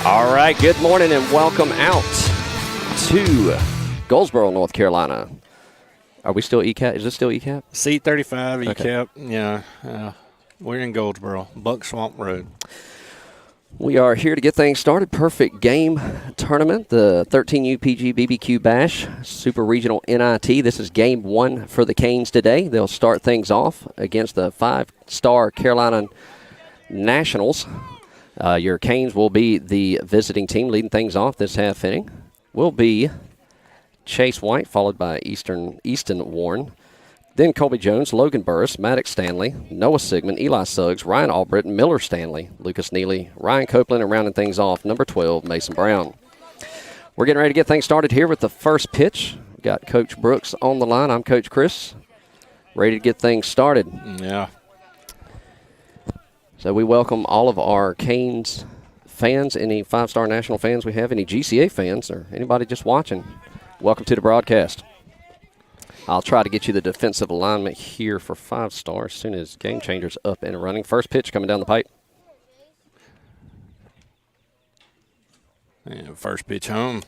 All right, good morning and welcome out to Goldsboro, North Carolina. Are we still ECAP? Is this still ECAP? C35 ECAP, Okay. yeah. We're in Goldsboro, Buck Swamp Road. We are here to get things started. Perfect game tournament, the 13 UPG BBQ Bash Super Regional NIT. This is game one for the Canes today. They'll start things off against the five-star Carolina Nationals. Your Canes will be the visiting team. Leading things off this half inning will be Chase White, followed by Easton Warren. Then Colby Jones, Logan Burris, Maddox Stanley, Noah Sigmund, Eli Suggs, Ryan Albritton, Miller Stanley, Lucas Neely, Ryan Copeland, and rounding things off, number 12, Mason Brown. We're getting ready to get things started here with the first pitch. We've got Coach Brooks on the line. I'm Coach Chris. Ready to get things started. Yeah. So we welcome all of our Canes fans, any five-star national fans we have, any GCA fans, or anybody just watching. Welcome to the broadcast. I'll try to get you the defensive alignment here for five-star as soon as Game Changer's up and running. First pitch coming down the pipe. And first pitch home.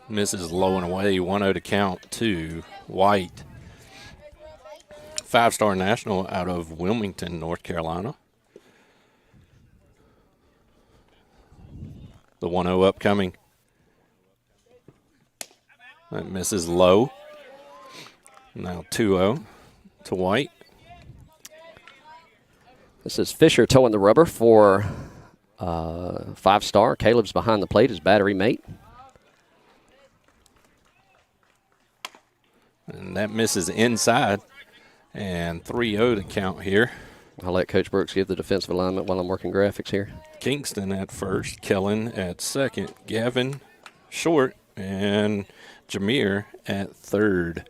Misses low and away, 1-0 to count to White. Five-star national out of Wilmington, North Carolina. The 1-0 upcoming. That misses low. Now 2-0 to White. This is Fisher towing the rubber for five-star. Caleb's behind the plate, his battery mate. And that misses inside. And 3-0 to count here. I'll let Coach Brooks give the defensive alignment while I'm working graphics here. Kingston at first, Kellen at second, Gavin short, and Jameer at third.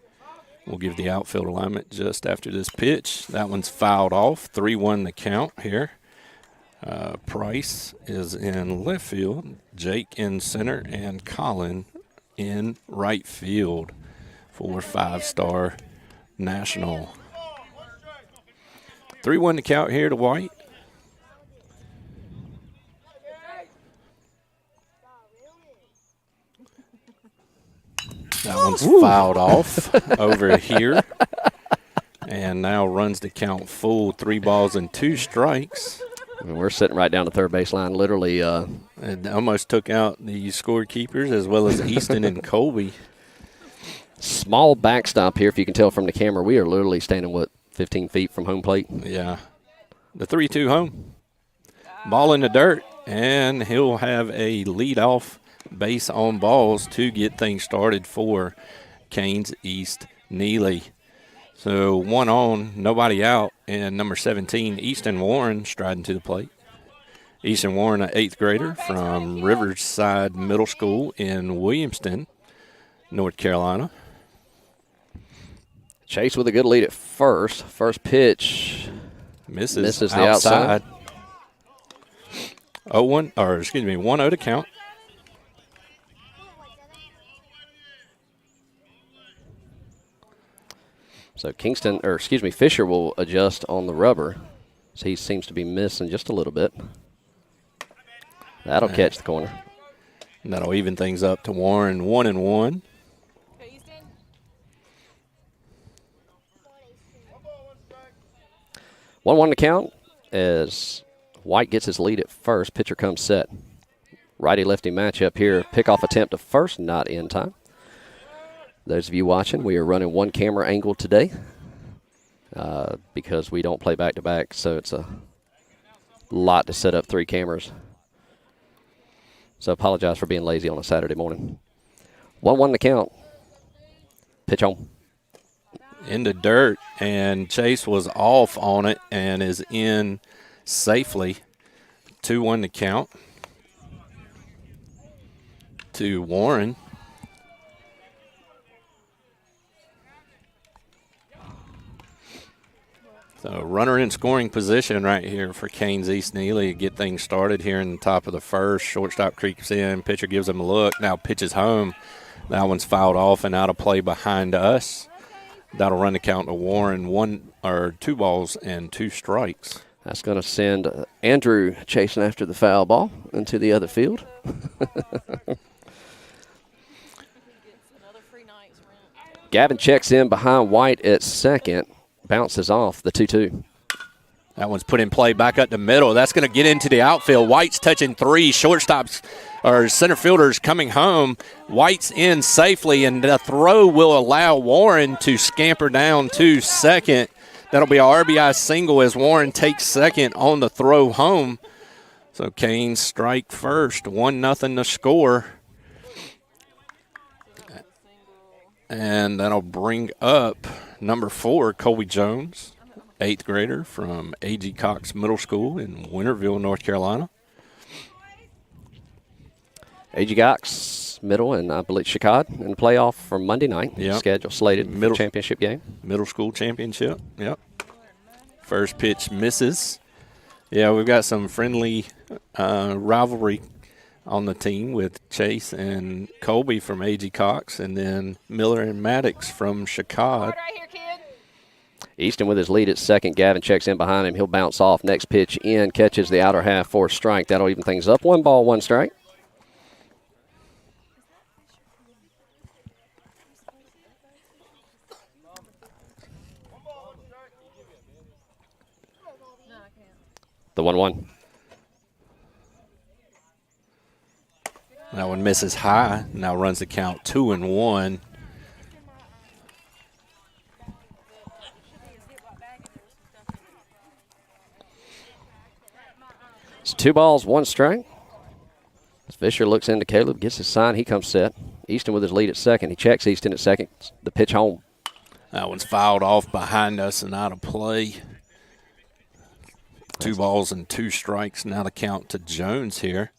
We'll give the outfield alignment just after this pitch. That one's fouled off, 3-1 the count here. Price is in left field, Jake in center, and Colin in right field for five-star national. 3-1 to count here to White. That one's fouled off over here. And now runs the count full, 3 balls and 2 strikes. And we're sitting right down the third base line, literally. It almost took out the scorekeepers as well as Easton and Colby. Small backstop here, if you can tell from the camera. We are literally standing, 15 feet from home plate? Yeah. The 3-2 home. Ball in the dirt, and he'll have a leadoff base on balls to get things started for Canes East-Neely. So 1 on, nobody out, and number 17, Easton Warren, striding to the plate. Easton Warren, an 8th grader from Riverside Middle School in Williamston, North Carolina. Chase with a good lead at first. First pitch misses the outside. 1-0 to count. So Fisher will adjust on the rubber. So he seems to be missing just a little bit. That'll catch the corner. And that'll even things up to Warren, 1-1. One to count as White gets his lead at first. Pitcher comes set. Righty-lefty matchup here. Pickoff attempt to first, not in time. Those of you watching, we are running one camera angle today because we don't play back-to-back, so it's a lot to set up 3 cameras. So apologize for being lazy on a Saturday morning. 1-1 to count. Pitch on. In the dirt, and Chase was off on it and is in safely. 2-1 to count to Warren. So runner in scoring position right here for Canes East-Neely to get things started here in the top of the first. Shortstop creeps in, pitcher gives him a look, now pitches home. That one's fouled off and out of play behind us. That'll run the count to Warren, 2 balls and 2 strikes. That's going to send Andrew chasing after the foul ball into the other field. Gavin checks in behind White at second. Bounces off the 2-2. That one's put in play back up the middle. That's going to get into the outfield. White's touching three. Shortstops or center fielders coming home. White's in safely, and the throw will allow Warren to scamper down to second. That'll be a RBI single as Warren takes second on the throw home. So Canes strike first. 1-0 to score. And that'll bring up number 4, Colby Jones, 8th grader from A.G. Cox Middle School in Winterville, North Carolina. A.G. Cox Middle and I believe Chicago in the playoff for Monday night. Yep. Schedule slated middle championship game. Middle school championship, yep. First pitch misses. Yeah, we've got some friendly rivalry on the team with Chase and Colby from A.G. Cox, and then Miller and Maddox from Chicago. Easton with his lead at second. Gavin checks in behind him. He'll bounce off. Next pitch in, catches the outer half for a strike. That'll even things up. 1 ball, 1 strike. The 1-1. That one misses high. Now runs the count 2-1. It's 2 balls, 1 strike. As Fisher looks into Caleb, gets his sign. He comes set. Easton with his lead at second. He checks Easton at second. The pitch home. That one's fouled off behind us and out of play. 2 balls and 2 strikes. Now the count to Jones here.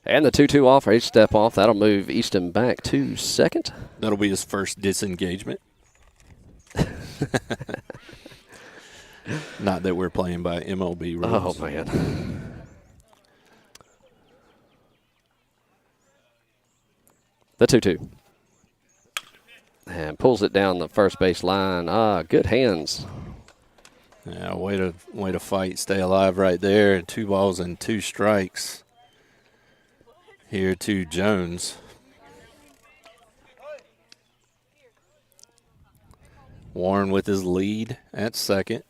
And the 2-2 off, or a step off. That'll move Easton back to second. That'll be his first disengagement. Not that we're playing by MLB rules. Oh, man. The 2-2. And pulls it down the first base line. Good hands. Yeah, way to fight, stay alive right there. 2 balls and 2 strikes here to Jones. Warren with his lead at second.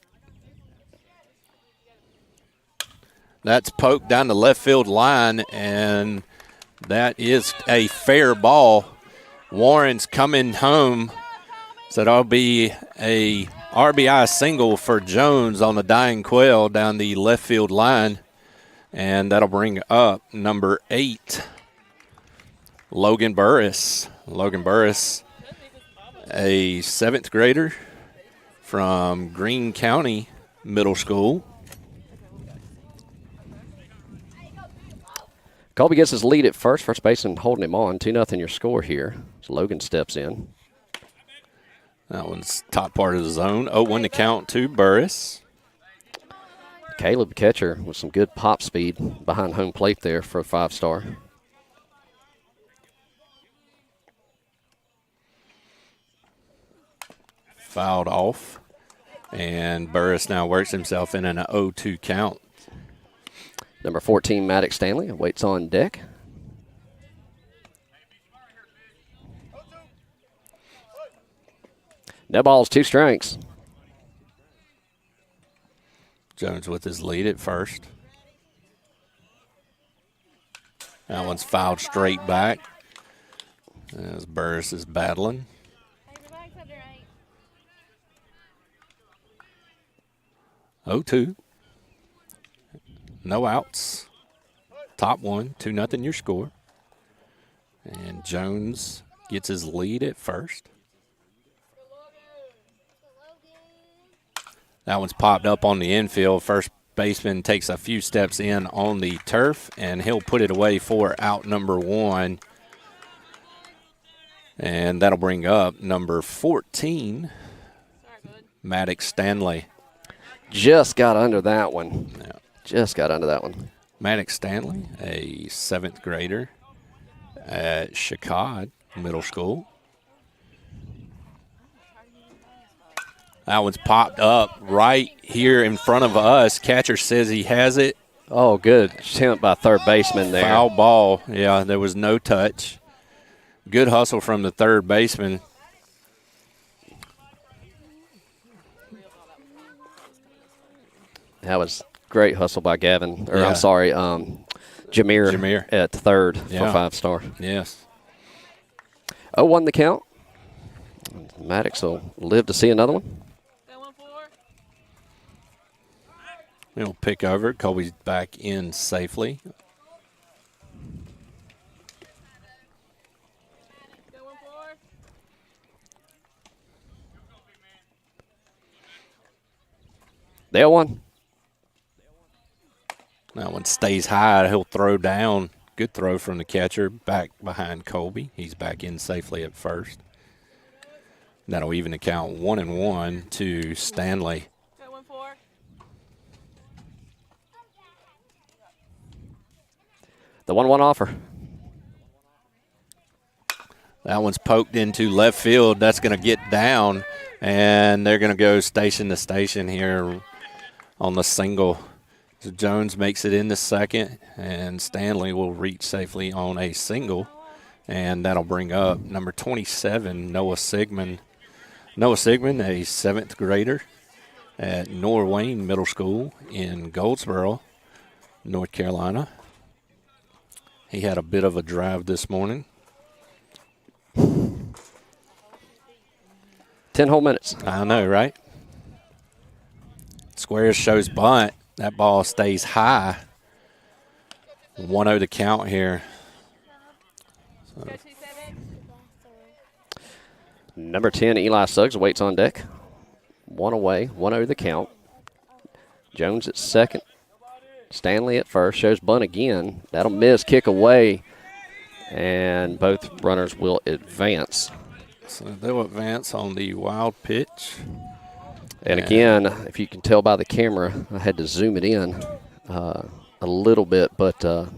That's poked down the left field line, and that is a fair ball. Warren's coming home, so that'll be a RBI single for Jones on the dying quail down the left field line, and that'll bring up number 8, Logan Burris. Logan Burris, a 7th grader from Greene County Middle School. Colby gets his lead at first. First baseman holding him on. 2-0 your score here. So Logan steps in. That one's top part of the zone. 0-1 to count to Burris. Caleb, catcher, with some good pop speed behind home plate there for a 5-star. Fouled off. And Burris now works himself in an 0-2 count. Number 14, Maddox Stanley, waits on deck. No balls, 2 strikes. Jones with his lead at first. That one's fouled straight back as Burris is battling. 0-2. No outs. Top 1, 2-0 your score. And Jones gets his lead at first. That one's popped up on the infield. First baseman takes a few steps in on the turf, and he'll put it away for out number 1. And that'll bring up number 14, Maddox Stanley. Just got under that one. Yeah. Just got under that one. Maddox Stanley, a 7th grader at Chicod Middle School. That one's popped up right here in front of us. Catcher says he has it. Oh, good attempt by third baseman there. Foul ball. Yeah, there was no touch. Good hustle from the third baseman. That was great hustle by Gavin. Or Yeah. I'm sorry, Jameer at third for Yeah. 5-star. Yes. 0-1 the count. Maddox will live to see another one. He'll pick over. Colby's back in safely. The 0-1. That one stays high. He'll throw down. Good throw from the catcher back behind Colby. He's back in safely at first. That'll even the count 1-1 to Stanley. The 1-1 offer. That one's poked into left field. That's going to get down, and they're going to go station to station here on the single. So Jones makes it into second, and Stanley will reach safely on a single, and that'll bring up number 27, Noah Sigmund. Noah Sigmund, a 7th grader at Norwayne Middle School in Goldsboro, North Carolina. He had a bit of a drive this morning. 10 whole minutes. I know, right? Squares shows bunt. That ball stays high. 1-0 to count here. So. Number 10, Eli Suggs, waits on deck. 1 away, 1-0 the count. Jones at second. Stanley at first, shows bunt again. That'll miss, kick away, and both runners will advance. So they'll advance on the wild pitch. And again, if you can tell by the camera, I had to zoom it in a little bit, but the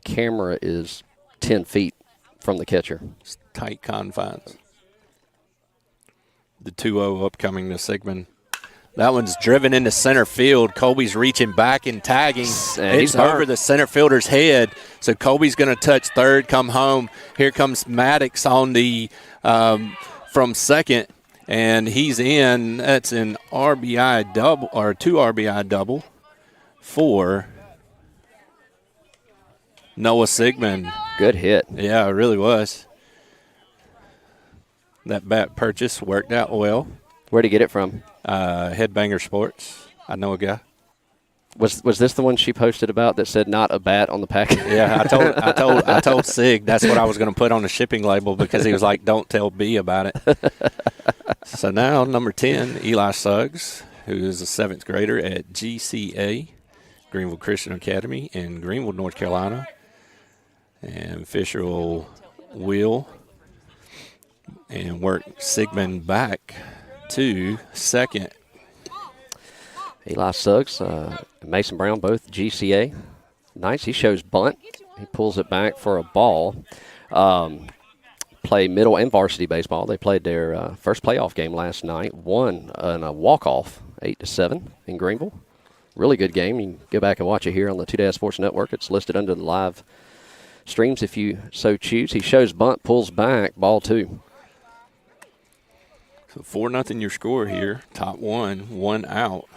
camera is 10 feet from the catcher. It's tight confines. The 2-0 upcoming to Sigmund. That one's driven into center field. Colby's reaching back and tagging. It's over the center fielder's head. So Colby's going to touch third, come home. Here comes Maddox on the from second, and he's in. That's an RBI double, or 2 RBI double for Noah Sigmund. Good hit. Yeah, it really was. That bat purchase worked out well. Where'd he get it from? Headbanger Sports. I know a guy. Was this the one she posted about that said not a bat on the package? Yeah, I told Sig that's what I was going to put on the shipping label because he was like, "Don't tell B about it." So now number 10, Eli Suggs, who is a 7th grader at GCA, Greenville Christian Academy in Greenville, North Carolina, and Fisher will wheel and work Sigmund back to second. Eli Suggs, Mason Brown, both GCA. Nice. He shows bunt. He pulls it back for a ball. Play middle and varsity baseball. They played their first playoff game last night. Won in a walk-off, 8-7 in Greenville. Really good game. You can go back and watch it here on the Two Dad Sports Network. It's listed under the live streams if you so choose. He shows bunt, pulls back, ball 2. So 4-0 your score here. Top 1 out.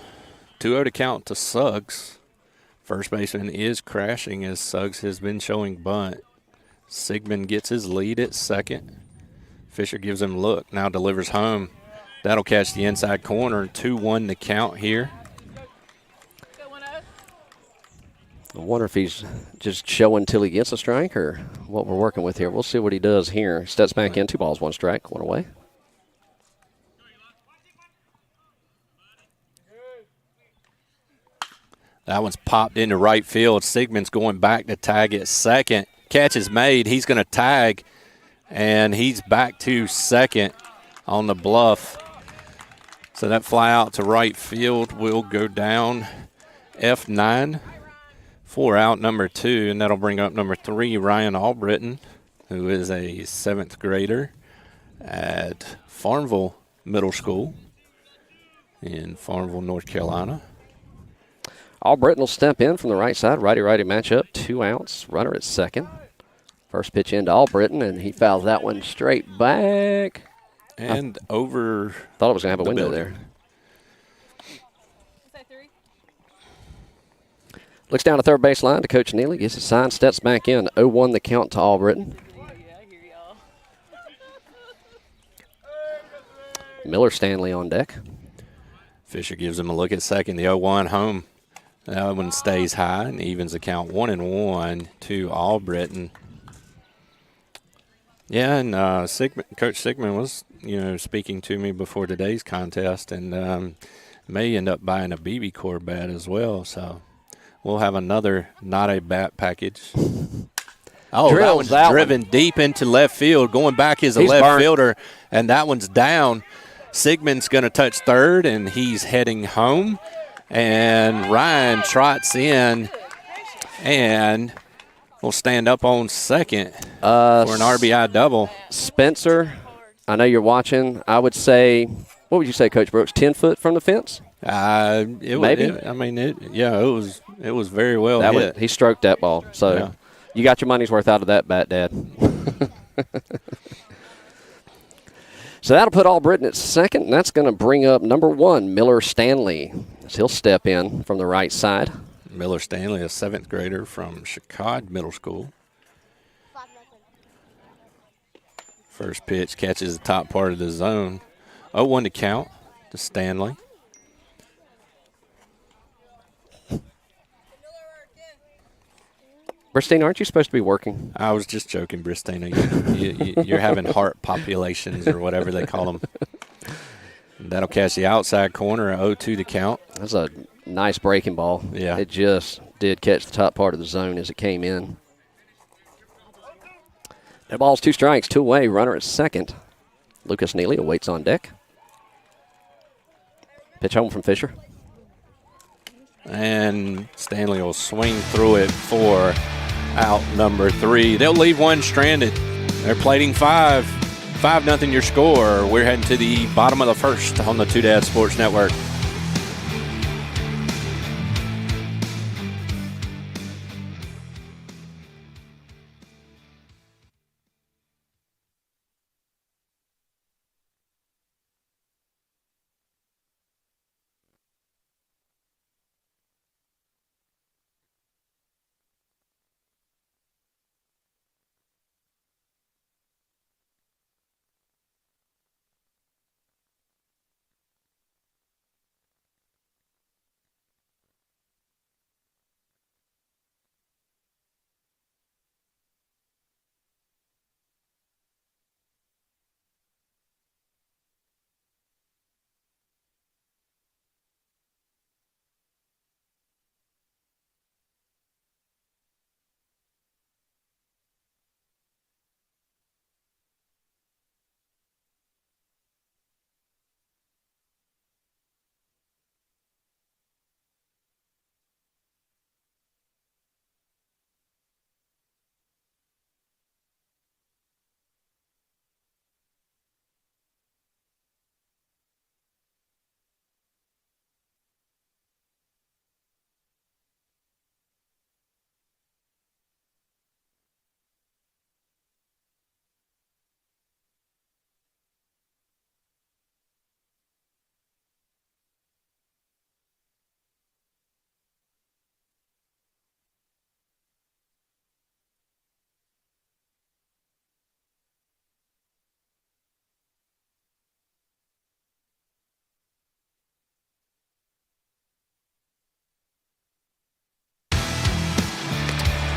2-0 to count to Suggs. First baseman is crashing as Suggs has been showing bunt. Sigmund gets his lead at second. Fisher gives him a look. Now delivers home. That'll catch the inside corner. 2-1 to count here. I wonder if he's just showing till he gets a strike or what we're working with here. We'll see what he does here. Steps back in, 2 balls, 1 strike, 1 away. That one's popped into right field. Sigmund's going back to tag at second. Catch is made. He's going to tag, and he's back to second on the bluff. So that fly out to right field will go down F9 4 out, number 2, and that'll bring up number 3, Ryan Albritton, who is a 7th grader at Farmville Middle School in Farmville, North Carolina. Albritton will step in from the right side. Righty-righty matchup. 2 outs. Runner at second. First pitch into Albritton, and he fouls that one straight back. And over. Thought it was going to have a window building. there. Looks down to third base line to Coach Neely. Gets his sign, steps back in. 0-1 the count to Albritton. Miller Stanley on deck. Fisher gives him a look at second. The 0-1 home. That one stays high and evens the count 1-1 to Albritton. Yeah, and Coach Sigmund was, speaking to me before today's contest, and may end up buying a BB Core bat as well. So we'll have another not a bat package. Oh, that one's driven deep into left field. Going back is a left fielder, and that one's down. Sigmund's going to touch third, and he's heading home. And Ryan trots in and will stand up on second for an RBI double. Spencer, I know you're watching. I would say, what would you say, Coach Brooks, 10 foot from the fence? Maybe. It was very well hit. He stroked that ball. So you got your money's worth out of that bat, Dad. So that'll put Albritton at second, and that's going to bring up number 1, Miller Stanley, as he'll step in from the right side. Miller Stanley, a 7th grader from Chicago Middle School. First pitch catches the top part of the zone. 0-1 to count to Stanley. Bristine, aren't you supposed to be working? I was just joking, Bristine. You're having heart populations or whatever they call them. That'll catch the outside corner, 0-2 to count. That's a nice breaking ball. Yeah. It just did catch the top part of the zone as it came in. That ball's 2 strikes, 2 away, runner at second. Lucas Neely awaits on deck. Pitch home from Fisher. And Stanley will swing through it for out number 3. They'll leave one stranded. They're plating 5. 5-0 your score. We're heading to the bottom of the first on the Two Dad Sports Network.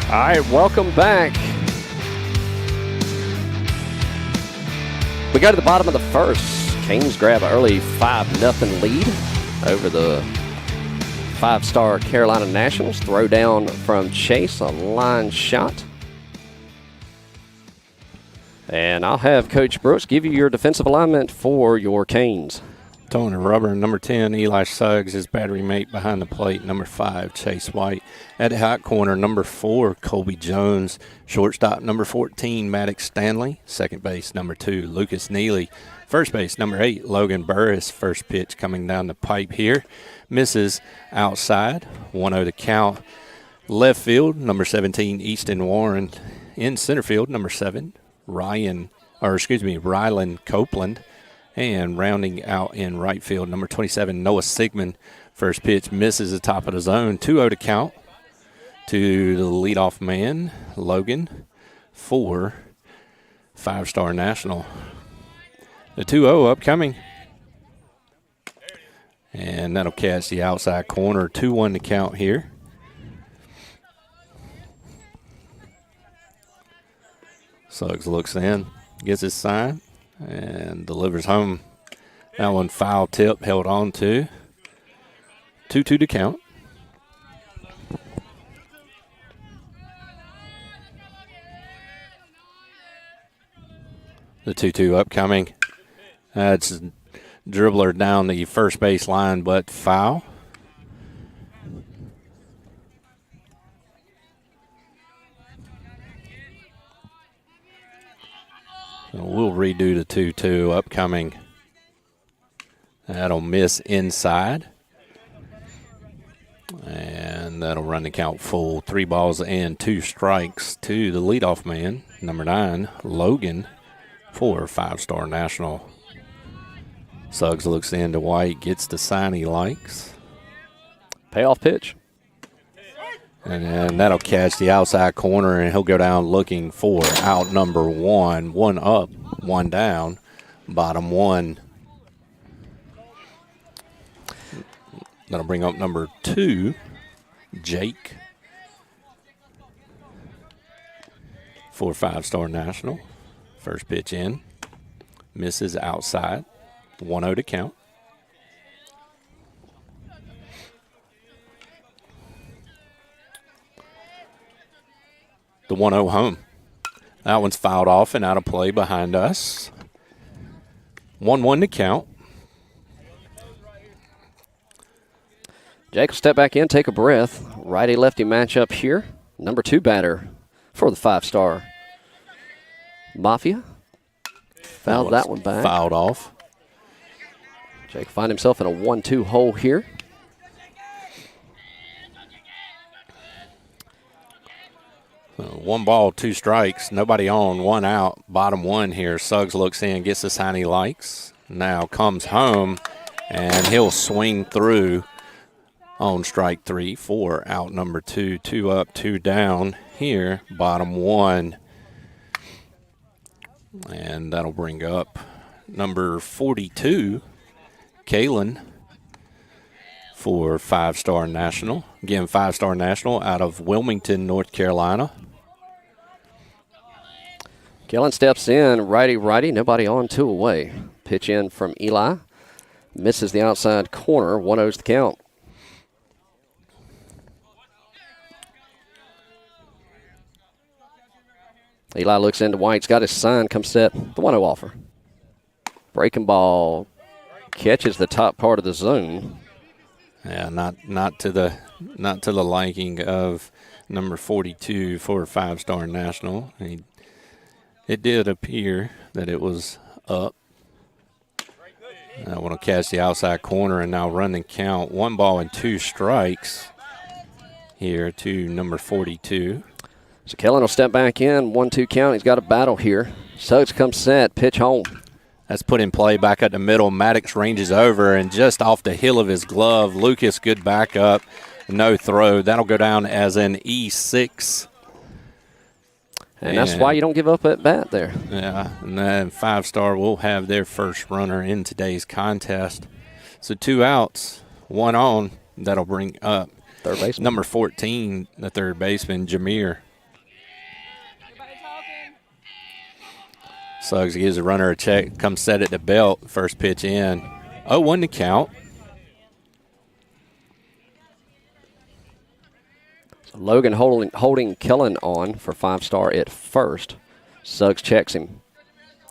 All right, welcome back. We go to the bottom of the first. Canes grab an early 5-0 lead over the 5-star Carolina Nationals. Throw down from Chase, a line shot. And I'll have Coach Brooks give you your defensive alignment for your Canes. Towing the rubber, number 10, Eli Suggs, his battery mate behind the plate, number 5, Chase White. At the hot corner, number 4, Colby Jones. Shortstop, number 14, Maddox Stanley. Second base, number 2, Lucas Neely. First base, number 8, Logan Burris. First pitch coming down the pipe here. Misses outside, 1-0 to count. Left field, number 17, Easton Warren. In center field, number 7, Rylan Copeland. And rounding out in right field, number 27, Noah Sigmund. First pitch misses the top of the zone. 2-0 to count to the leadoff man, Logan, for 5-star National. The 2-0 upcoming. And that'll catch the outside corner. 2-1 to count here. Suggs looks in, gets his sign, and delivers home. That one foul tip held on to. 2-2 to count. The 2-2 upcoming. That's dribbler down the first base line, but foul. So we'll redo the 2-2 upcoming. That'll miss inside. And that'll run the count full. 3 balls and 2 strikes to the leadoff man, number 9, Logan, for 5-star National. Suggs looks into White, gets the sign he likes. Payoff pitch. And that'll catch the outside corner, and he'll go down looking for out number 1. 1 up, 1 down, bottom 1. That'll bring up number 2, Jake, for 5-star National. First pitch in, misses outside, 1-0 to count. The 1-0 home. That one's fouled off and out of play behind us. 1-1 to count. Jake will step back in, take a breath. Righty-lefty matchup here. Number 2 batter for the 5-star Mafia. Fouled that one back. Fouled off. Jake find himself in a 1-2 hole here. So 1 ball, 2 strikes, nobody on, 1 out, bottom 1 here. Suggs looks in, gets the sign he likes. Now comes home, and he'll swing through on strike 3 for out number 2. 2 up, 2 down here, bottom 1. And that'll bring up number 42, Kalen, for 5-star National. Again, 5-star National out of Wilmington, North Carolina. Kellen steps in, righty, nobody on, 2 away. Pitch in from Eli. Misses the outside corner, 1-0's the count. Eli looks into White's got his sign, comes set, the 1-0 offer. Breaking ball catches the top part of the zone. Yeah, not to the liking of number 42 for 5-star National. It did appear that it was up. I want to catch the outside corner and now run and count. 1 ball and 2 strikes here to number 42. So Kellen will step back in, 1-2 count. He's got a battle here. Suggs comes set, pitch home. That's put in play back at the middle. Maddox ranges over, and just off the heel of his glove, Lucas, good backup, no throw. That'll go down as an E6. And that's why you don't give up at bat there. Yeah, and then 5-star will have their first runner in today's contest. So 2 outs, 1 on. That'll bring up third baseman, number 14, the third baseman, Jameer. Suggs gives the runner a check, comes set at the belt, first pitch in. 0-1 to count. So Logan holding Kellen on for 5-star at first. Suggs checks him.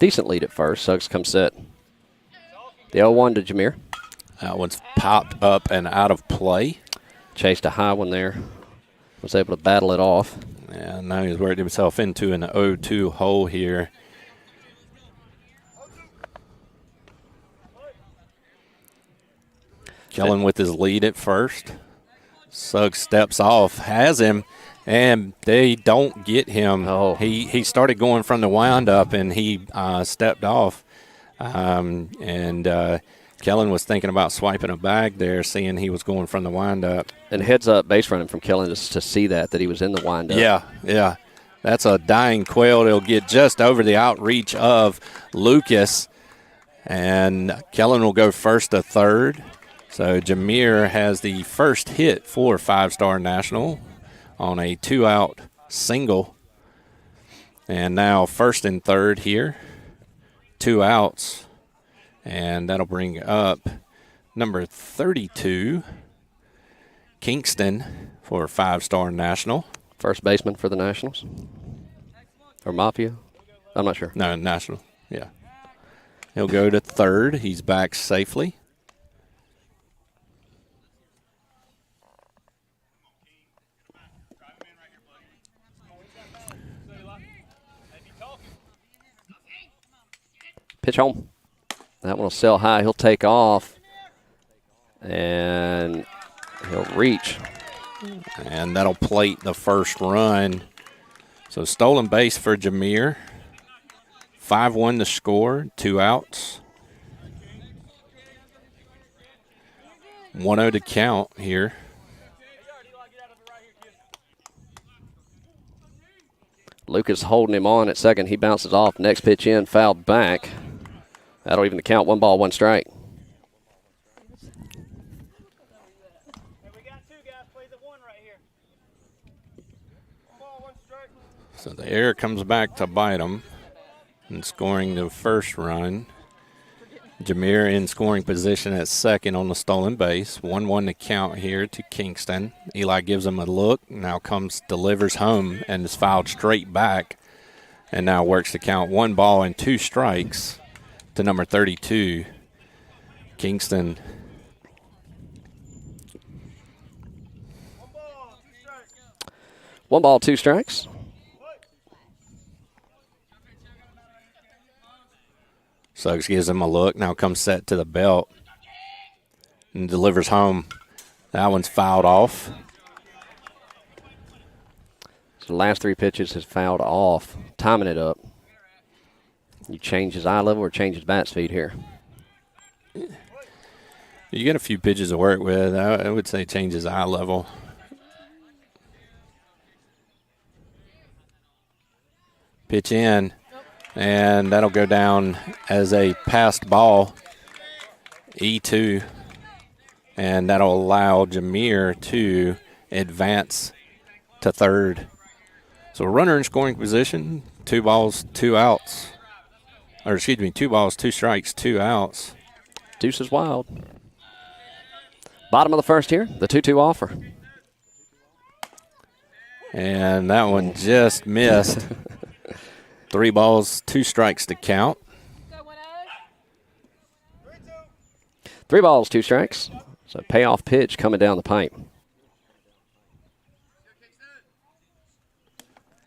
Decent lead at first. Suggs comes set. The 0-1 to Jameer. That one's popped up and out of play. Chased a high one there. Was able to battle it off. And now he's worked himself into an 0-2 hole here. Kellen with his lead at first. Suggs steps off, has him, and they don't get him. Oh. He started going from the windup, and he stepped off. Kellen was thinking about swiping a bag there, seeing he was going from the windup. And heads up base running from Kellen just to see that he was in the windup. Yeah. That's a dying quail. It'll get just over the outreach of Lucas. And Kellen will go first to third. So Jameer has the first hit for 5-Star National on a 2-out single. And now first and third here. 2 outs. And that'll bring up number 32, Kingston, for 5-Star National. First baseman for the Nationals? Or Mafia? I'm not sure. No, National, yeah. He'll go to third. He's back safely. Pitch home. That one will sail high. He'll take off. And he'll reach. And that'll plate the first run. So stolen base for Jameer. 5-1 to score. 2 outs. 1-0 to count here. Lucas holding him on at second. He bounces off. Next pitch in, fouled back. That'll even count. 1 ball, 1 strike. So the error comes back to bite him and scoring the first run. Jameer in scoring position at second on the stolen base. 1-1 to count here to Kingston. Eli gives him a look. Now delivers home and is fouled straight back. And now works to count 1 ball and 2 strikes to number 32, Kingston. One ball, 2 strikes. Suggs gives him a look. Now comes set to the belt and delivers home. That one's fouled off. So the last 3 pitches has fouled off, timing it up. You change his eye level or change his bat speed here? You get a few pitches to work with. I would say change his eye level. Pitch in, and that'll go down as a passed ball, E2, and that'll allow Jameer to advance to third. So a runner in scoring position, 2 balls, 2 outs. 2 balls, 2 strikes, 2 outs. Deuce is wild. Bottom of the first here, the 2-2 offer. And that one just missed. 3 balls, 2 strikes to count. 3 balls, 2 strikes. So payoff pitch coming down the pipe.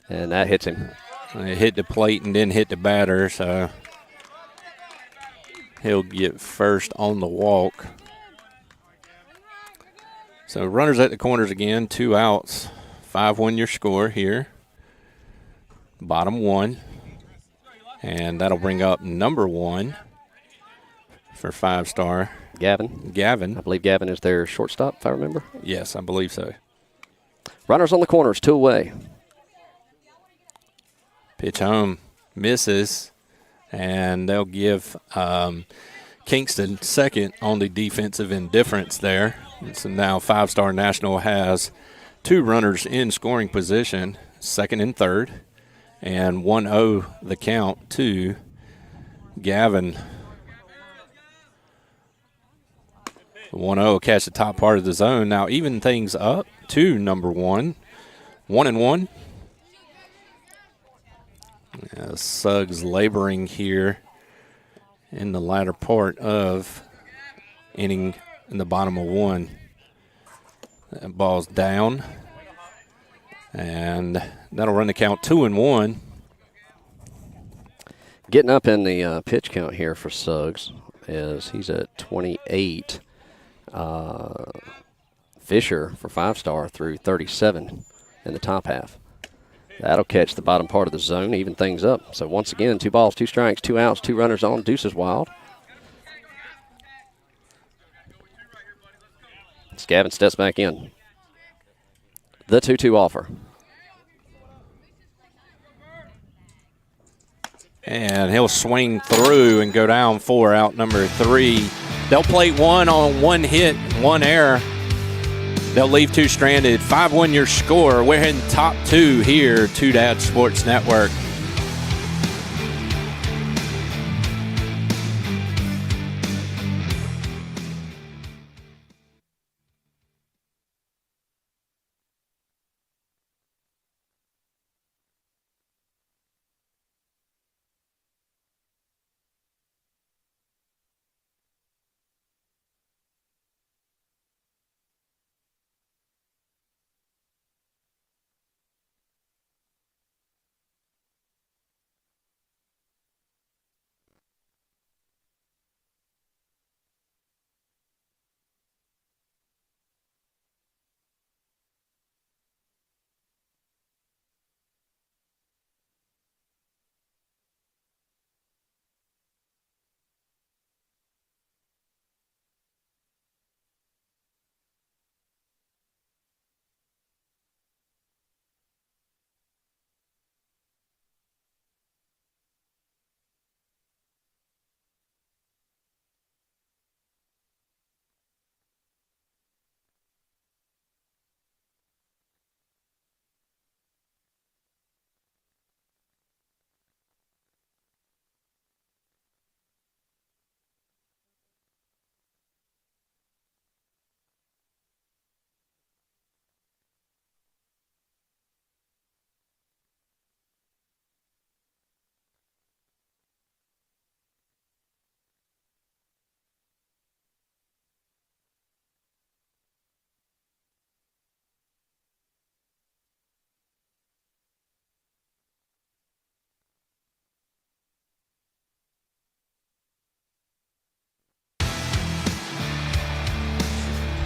And that hits him. It hit the plate and then hit the batter, so he'll get first on the walk. So runners at the corners again, 2 outs. 5-1 your score here. Bottom 1. And that'll bring up number 1 for 5-Star. Gavin. I believe Gavin is their shortstop, if I remember. Yes, I believe so. Runners on the corners, 2 away. Pitch home, misses, and they'll give Kingston second on the defensive indifference there. And so now 5-Star National has 2 runners in scoring position, second and third, and 1-0 the count to Gavin. 1-0 catch the top part of the zone. Now even things up to number 1, 1-1. Suggs laboring here in the latter part of inning in the bottom of 1. That ball's down, and that'll run the count 2-1. Getting up in the pitch count here for Suggs is he's at 28. Fisher for 5-star through 37 in the top half. That'll catch the bottom part of the zone, even things up. So once again, 2 balls, 2 strikes, 2 outs, 2 runners on. Deuces wild. Gavin steps back in. The 2-2 offer. And he'll swing through and go down for out number 3. They'll plate 1 on 1 hit, 1 error. They'll leave 2 stranded. 5-1 your score. We're hitting top 2 here, Two Dad Sports Network.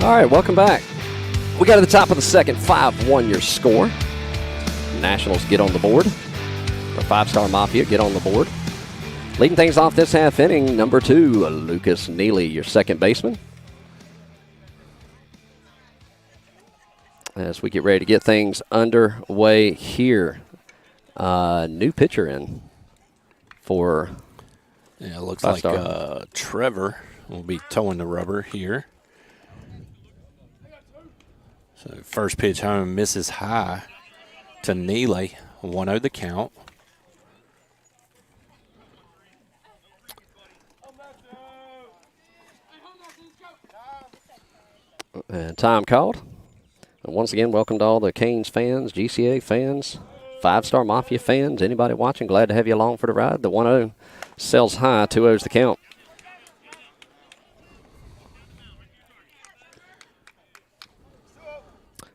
All right, welcome back. We got to the top of the second, 5-1 your score. Nationals get on the board. Or 5-star Mafia get on the board. Leading things off this half inning, number 2, Lucas Neely, your second baseman. As we get ready to get things underway here. New pitcher in for it looks 5-star. like Trevor will be towing the rubber here. So first pitch home misses high to Neely. 1-0 the count. Time called. And once again, welcome to all the Canes fans, GCA fans, 5-star Mafia fans, anybody watching. Glad to have you along for the ride. The 1-0 sells high, 2-0's the count.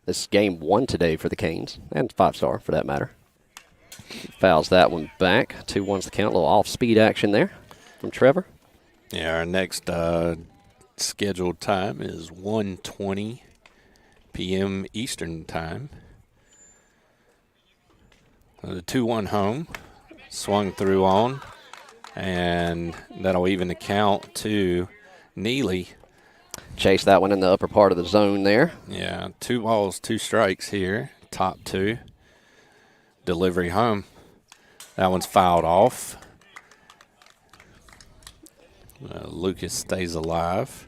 This is game 1 today for the Canes, and 5-star for that matter. Fouls that one back. 2-1's the count. A little off-speed action there from Trevor. Yeah, our next scheduled time is 1:20 p.m. Eastern time. The 2-1 home. Swung through on, and that'll even the count to Neely. Chase that one in the upper part of the zone there. Yeah, 2 balls, 2 strikes here. Top 2. Delivery home. That one's fouled off. Lucas stays alive.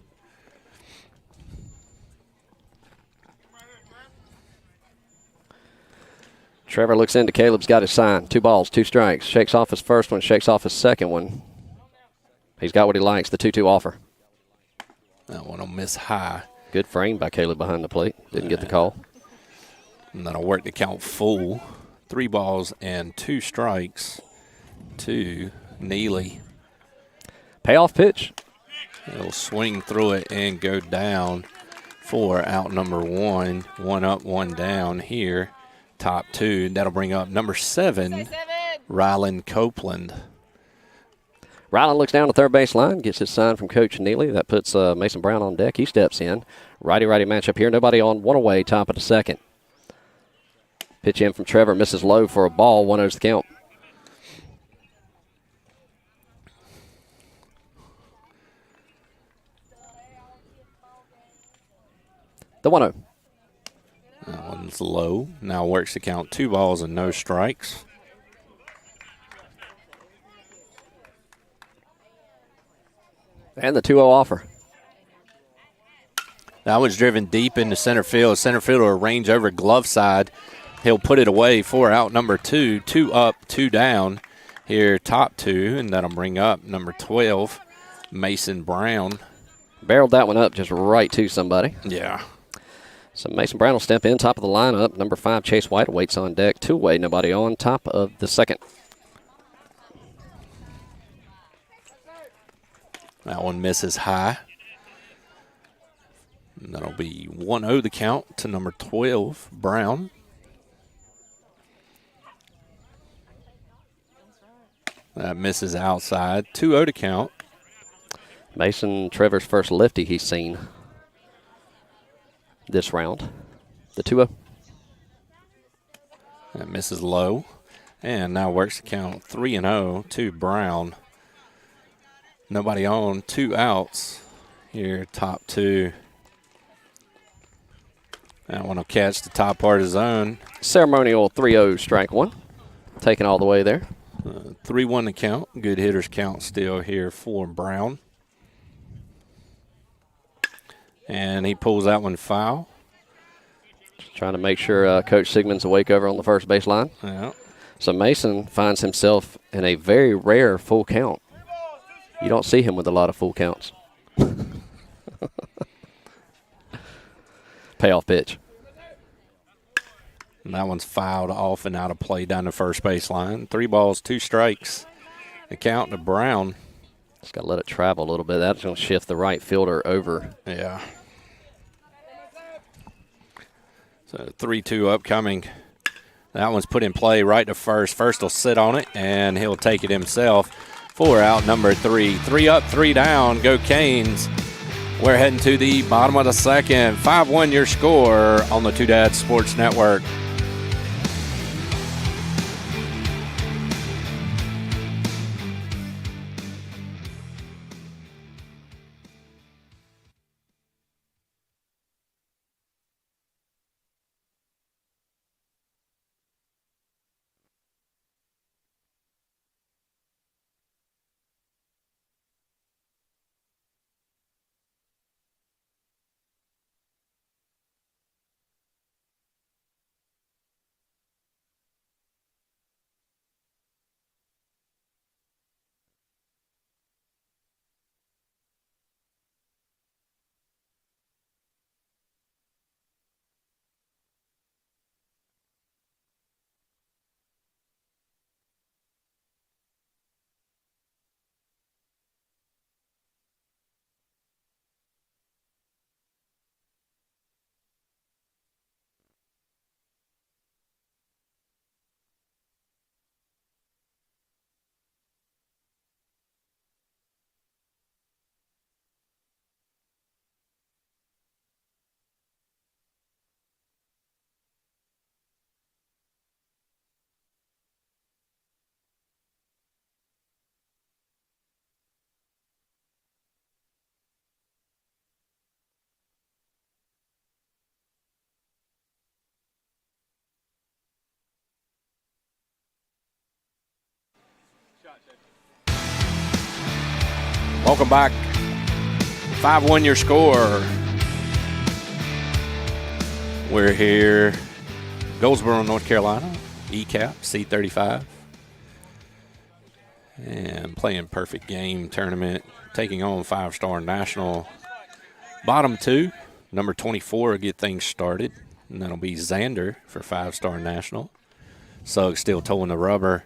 Trevor looks into Caleb's got his sign. 2 balls, 2 strikes. Shakes off his first one, shakes off his second one. He's got what he likes, the 2-2 offer. That one will miss high. Good frame by Caleb behind the plate. Didn't get the call. And that'll work the count full. 3 balls and 2 strikes to Neely. Payoff pitch. He'll swing through it and go down for out number 1. 1 up, 1 down here. Top 2. That'll bring up number 7, Rylan Copeland. Rylan looks down the third base line, gets his sign from Coach Neely. That puts Mason Brown on deck. He steps in. Righty-righty matchup here. Nobody on, 1 away, top of the second. Pitch in from Trevor, misses low for a ball. 1-0's the count. The 1-0. That one's low. Now works to count 2 balls and no strikes. And the 2-0 offer. That one's driven deep into center field. Center fielder will range over glove side. He'll put it away for out number 2. 2 up, 2 down. Here, top 2, and that'll bring up number 12, Mason Brown. Barreled that one up just right to somebody. Yeah. So Mason Brown will step in, top of the lineup. Number 5, Chase White, waits on deck. 2 away, nobody on, top of the second. That one misses high. And that'll be 1-0 the count to number 12, Brown. That misses outside. 2-0 to count. Mason, Trevor's first lefty he's seen this round. The 2-0. That misses low. And now works to count 3-0 to Brown. Nobody on, 2 outs. Here, top 2. That one will catch the top part of the zone. Ceremonial 3-0 strike 1. Taken all the way there. 3-1 to count. Good hitters count still here for Brown. And he pulls that one foul. Just trying to make sure Coach Sigmund's awake over on the first base line. Yeah. So Mason finds himself in a very rare full count. You don't see him with a lot of full counts. Payoff pitch. And that one's fouled off and out of play down the first base line. 3 balls, 2 strikes. The count to Brown. Just got to let it travel a little bit. That's going to shift the right fielder over. Yeah. So 3-2 upcoming. That one's put in play right to first. First will sit on it, and he'll take it himself for out number 3. 3 up, 3 down. Go Canes. We're heading to the bottom of the second. 5-1 your score on the Two Dads Sports Network. Welcome back. 5-1 your score. We're here, Goldsboro, North Carolina, ECAP, C35. And playing Perfect Game Tournament, taking on 5-Star National. Bottom 2, number 24 will get things started. And that'll be Xander for 5-Star National. Suggs still towing the rubber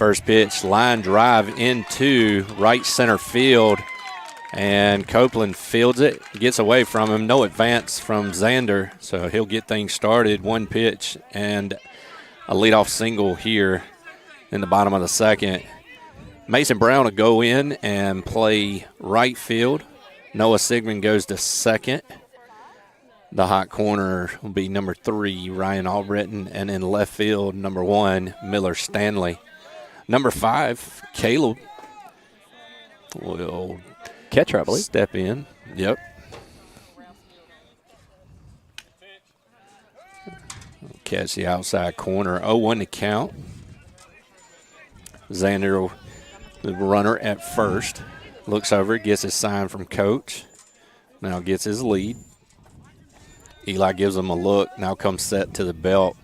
First pitch, line drive into right center field. And Copeland fields it, gets away from him. No advance from Xander, so he'll get things started. One pitch and a leadoff single here in the bottom of the second. Mason Brown will go in and play right field. Noah Sigmund goes to second. The hot corner will be number 3, Ryan Albritton, and in left field, number 1, Miller Stanley. Number 5, Caleb will catcher, I believe. Step in. Yep. Catch the outside corner. 0-1 to count. Xander, the runner at first, looks over, gets his sign from coach. Now gets his lead. Eli gives him a look. Now comes set to the belt.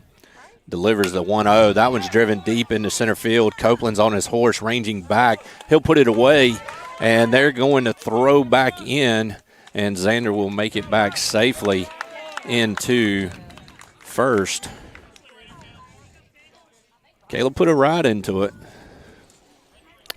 Delivers the 1-0. That one's driven deep into center field. Copeland's on his horse, ranging back. He'll put it away. And they're going to throw back in, and Xander will make it back safely into first. Caleb put a ride into it.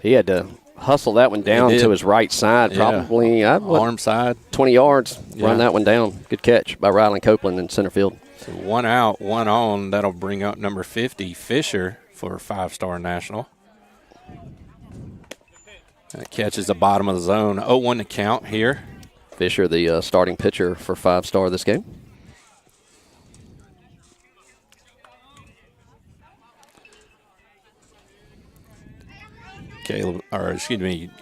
He had to hustle that one down to his right side, probably arm side. 20 yards, run that one down. Good catch by Rylan Copeland in center field. So 1 out, 1 on. That'll bring up number 50, Fisher, for a 5-star national. That catches the bottom of the zone. 0-1 to count here. Fisher, the starting pitcher for 5-star this game.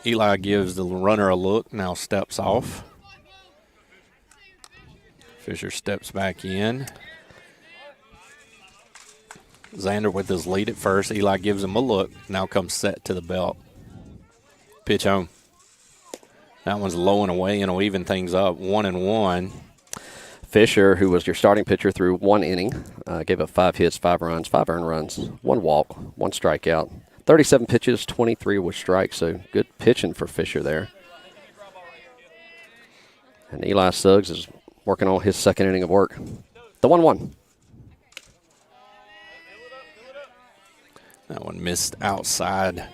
Eli gives the runner a look, now steps off. Fisher steps back in. Xander with his lead at first. Eli gives him a look, now comes set to the belt. Pitch home. That one's low and away, and will even things up. 1-1. Fisher, who was your starting pitcher through 1 inning, gave up 5 hits, 5 runs, 5 earned runs, 1 walk, 1 strikeout. 37 pitches, 23 were strikes, so good pitching for Fisher there. And Eli Suggs is working on his second inning of work. The 1-1. That one missed outside.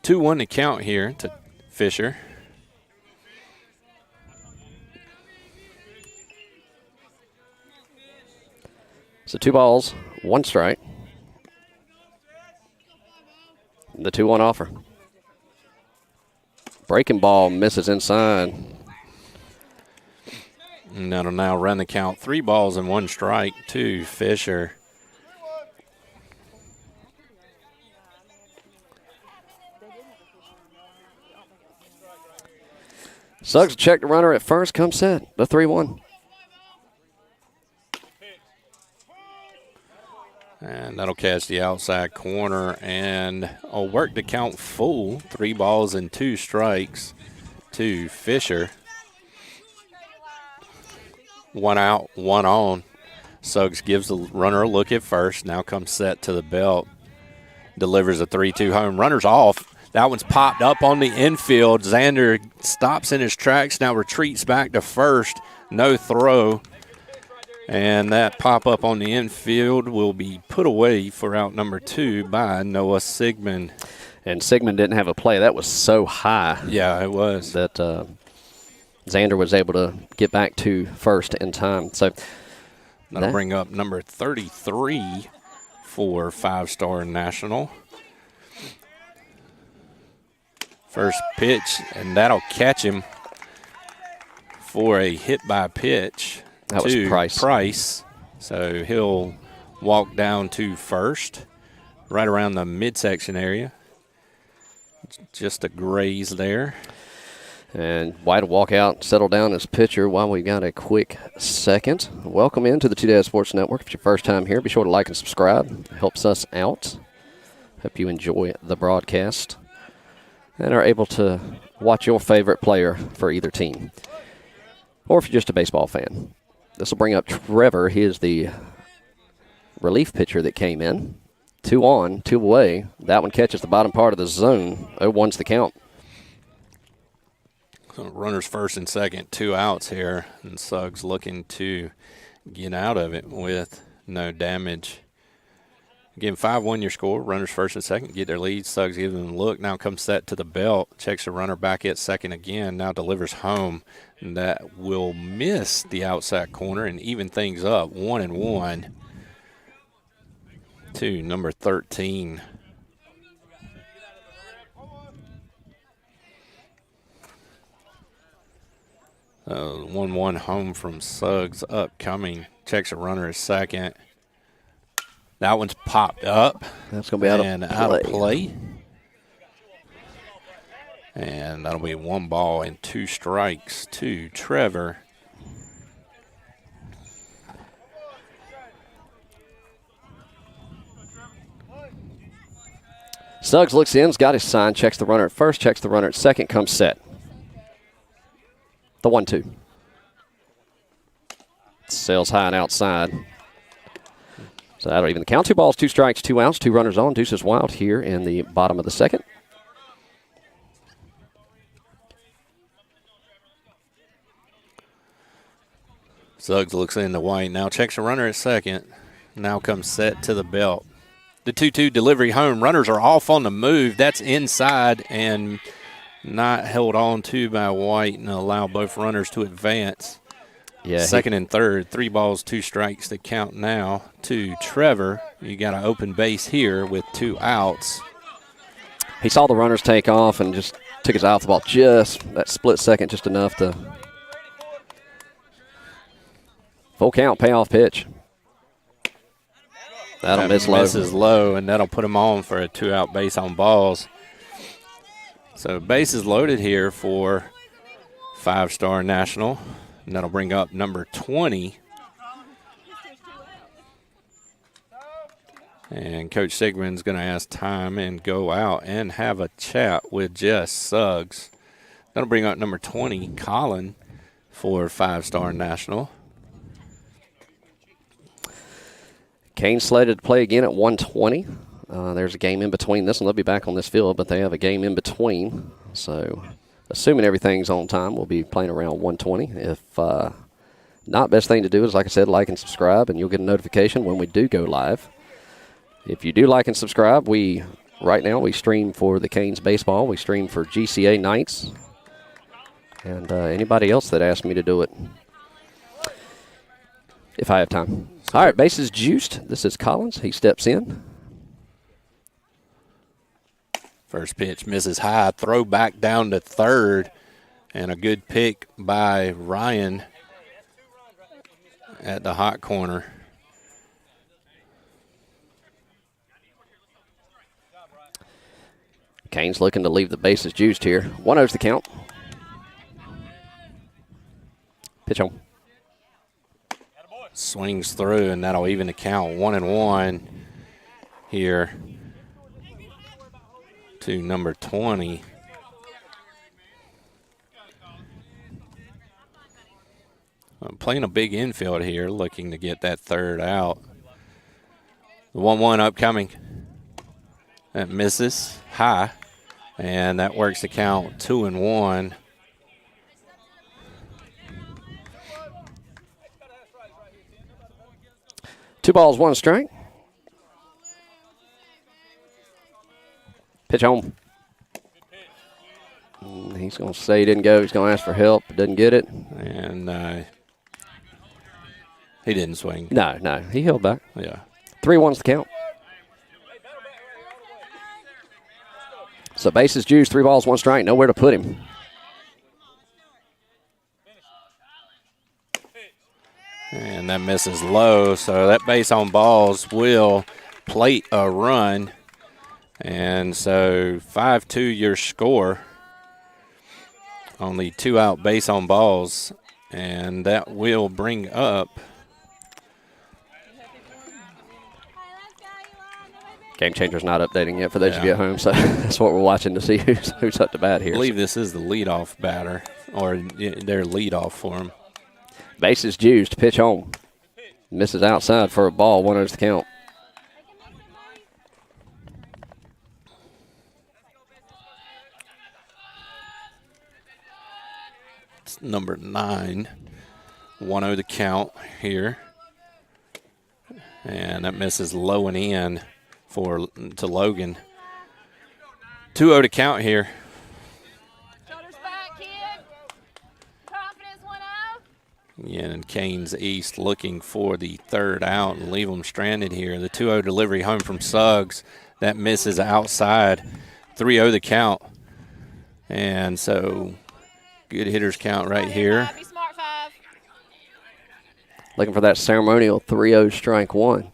2-1 to count here to Fisher. So 2 balls, 1 strike. The 2-1 offer. Breaking ball misses inside. And that'll now run the count. 3 balls and 1 strike to Fisher. Suggs checked the runner at first, comes set, the 3-1. And that'll catch the outside corner, and I'll work the count full. 3 balls and 2 strikes to Fisher. 1 out, 1 on. Suggs gives the runner a look at first, now comes set to the belt. Delivers a 3-2 home. Runner's off. That one's popped up on the infield. Xander stops in his tracks, now retreats back to first. No throw. And that pop-up on the infield will be put away for out number 2 by Noah Sigmund. And Sigmund didn't have a play. That was so high. Yeah, it was. That Xander was able to get back to first in time. So that'll bring up number 33 for 5-star national. First pitch, and that'll catch him for a hit by pitch. That was Price. So he'll walk down to first, right around the midsection area. Just a graze there. And White will walk out, settle down as pitcher while we got a quick second. Welcome into the Two Dads Sports Network. If it's your first time here, be sure to like and subscribe. It helps us out. Hope you enjoy the broadcast and are able to watch your favorite player for either team. Or if you're just a baseball fan. This will bring up Trevor. He is the relief pitcher that came in. 2 on, 2 away. That one catches the bottom part of the zone. 0-1's the count. So runners first and second, 2 outs here. And Suggs looking to get out of it with no damage Again, 5-1 your score. Runners first and second get their lead. Suggs gives them a look. Now comes set to the belt. Checks the runner back at second again. Now delivers home. And that will miss the outside corner and even things up. 1-1 to number 13. So 1-1 home from Suggs upcoming. Checks the runner at second. That one's popped up. That's going to be out of play. And that'll be 1 ball and 2 strikes to Trevor. Suggs looks in, has got his sign, checks the runner at first, checks the runner at second, comes set. The 1-2. Sails high and outside. So that'll even the count. 2 balls, 2 strikes, 2 outs, 2 runners on. Deuces wild here in the bottom of the second. Suggs looks into White. Now checks the runner at second. Now comes set to the belt. The 2-2 delivery home. Runners are off on the move. That's inside and not held on to by White and allow both runners to advance. Yeah, second and third, 3 balls, 2 strikes to count now to Trevor. You got an open base here with 2 outs. He saw the runners take off and just took his eye off the ball just that split second, just enough to. Full count, payoff pitch. That'll miss low. Misses low, and that'll put him on for a 2-out base on balls. So bases loaded here for 5-star National. And that'll bring up number 20. And Coach Sigmund's going to ask time and go out and have a chat with Jess Suggs. That'll bring up number 20, Colin, for 5-star National. Kane slated to play again at 1:20. There's a game in between this, and they'll be back on this field, but they have a game in between. So assuming everything's on time, we'll be playing around 1:20. If not, best thing to do is, like I said, like and subscribe, and you'll get a notification when we do go live. If you do like and subscribe, right now we stream for the Canes baseball. We stream for GCA Knights, and anybody else that asked me to do it, if I have time. All right, bases juiced. This is Collins. He steps in. First pitch misses high. Throw back down to third. And a good pick by Ryan at the hot corner. Kane's looking to leave the bases juiced here. 1-0's the count. Pitch on. Swings through, and that'll even the count. 1-1 here to number 20. Playing a big infield here, looking to get that third out. The 1-1 upcoming. That misses high, and that works the count 2-1. 2 balls, 1 strike. Pitch home. He's going to say he didn't go. He's going to ask for help. Doesn't get it. And he didn't swing. No. He held back. Yeah. 3-1's the count. So bases juiced, 3 balls, 1 strike. Nowhere to put him. And that misses low, so that base on balls will plate a run. And so 5-2 your score. Only 2 out base on balls. And that will bring up. Game Changer's not updating yet for those of you at home, so that's what we're watching to see who's up to bat here. I believe this is the leadoff batter, or their leadoff for him. Bases juiced, pitch home. Misses outside for a ball, 1-0's the count. It's number 9. 1-0 the count here. And that misses low and in. to Logan. 2-0 to count here. Shoulders back, kid. Confidence 1-0. Yeah, and Canes East looking for the third out and leave them stranded here. The 2-0 delivery home from Suggs. That misses outside. 3-0 the count. And so good hitters count right here. Be smart, 5. Looking for that ceremonial 3-0 strike one.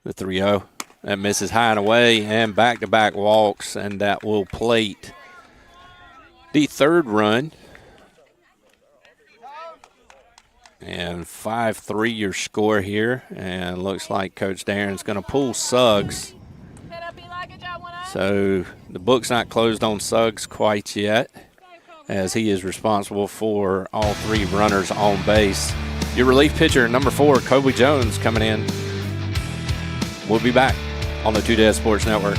The 3-0. That misses high and away, and back-to-back walks, and that will plate the third run. And 5-3 your score here, and looks like Coach Darren's going to pull Suggs. Head up, Eli. Good job, 1-0. So the book's not closed on Suggs quite yet, as he is responsible for all 3 runners on base. Your relief pitcher, number 4, Kobe Jones, coming in. We'll be back on the Two Dead Sports Network.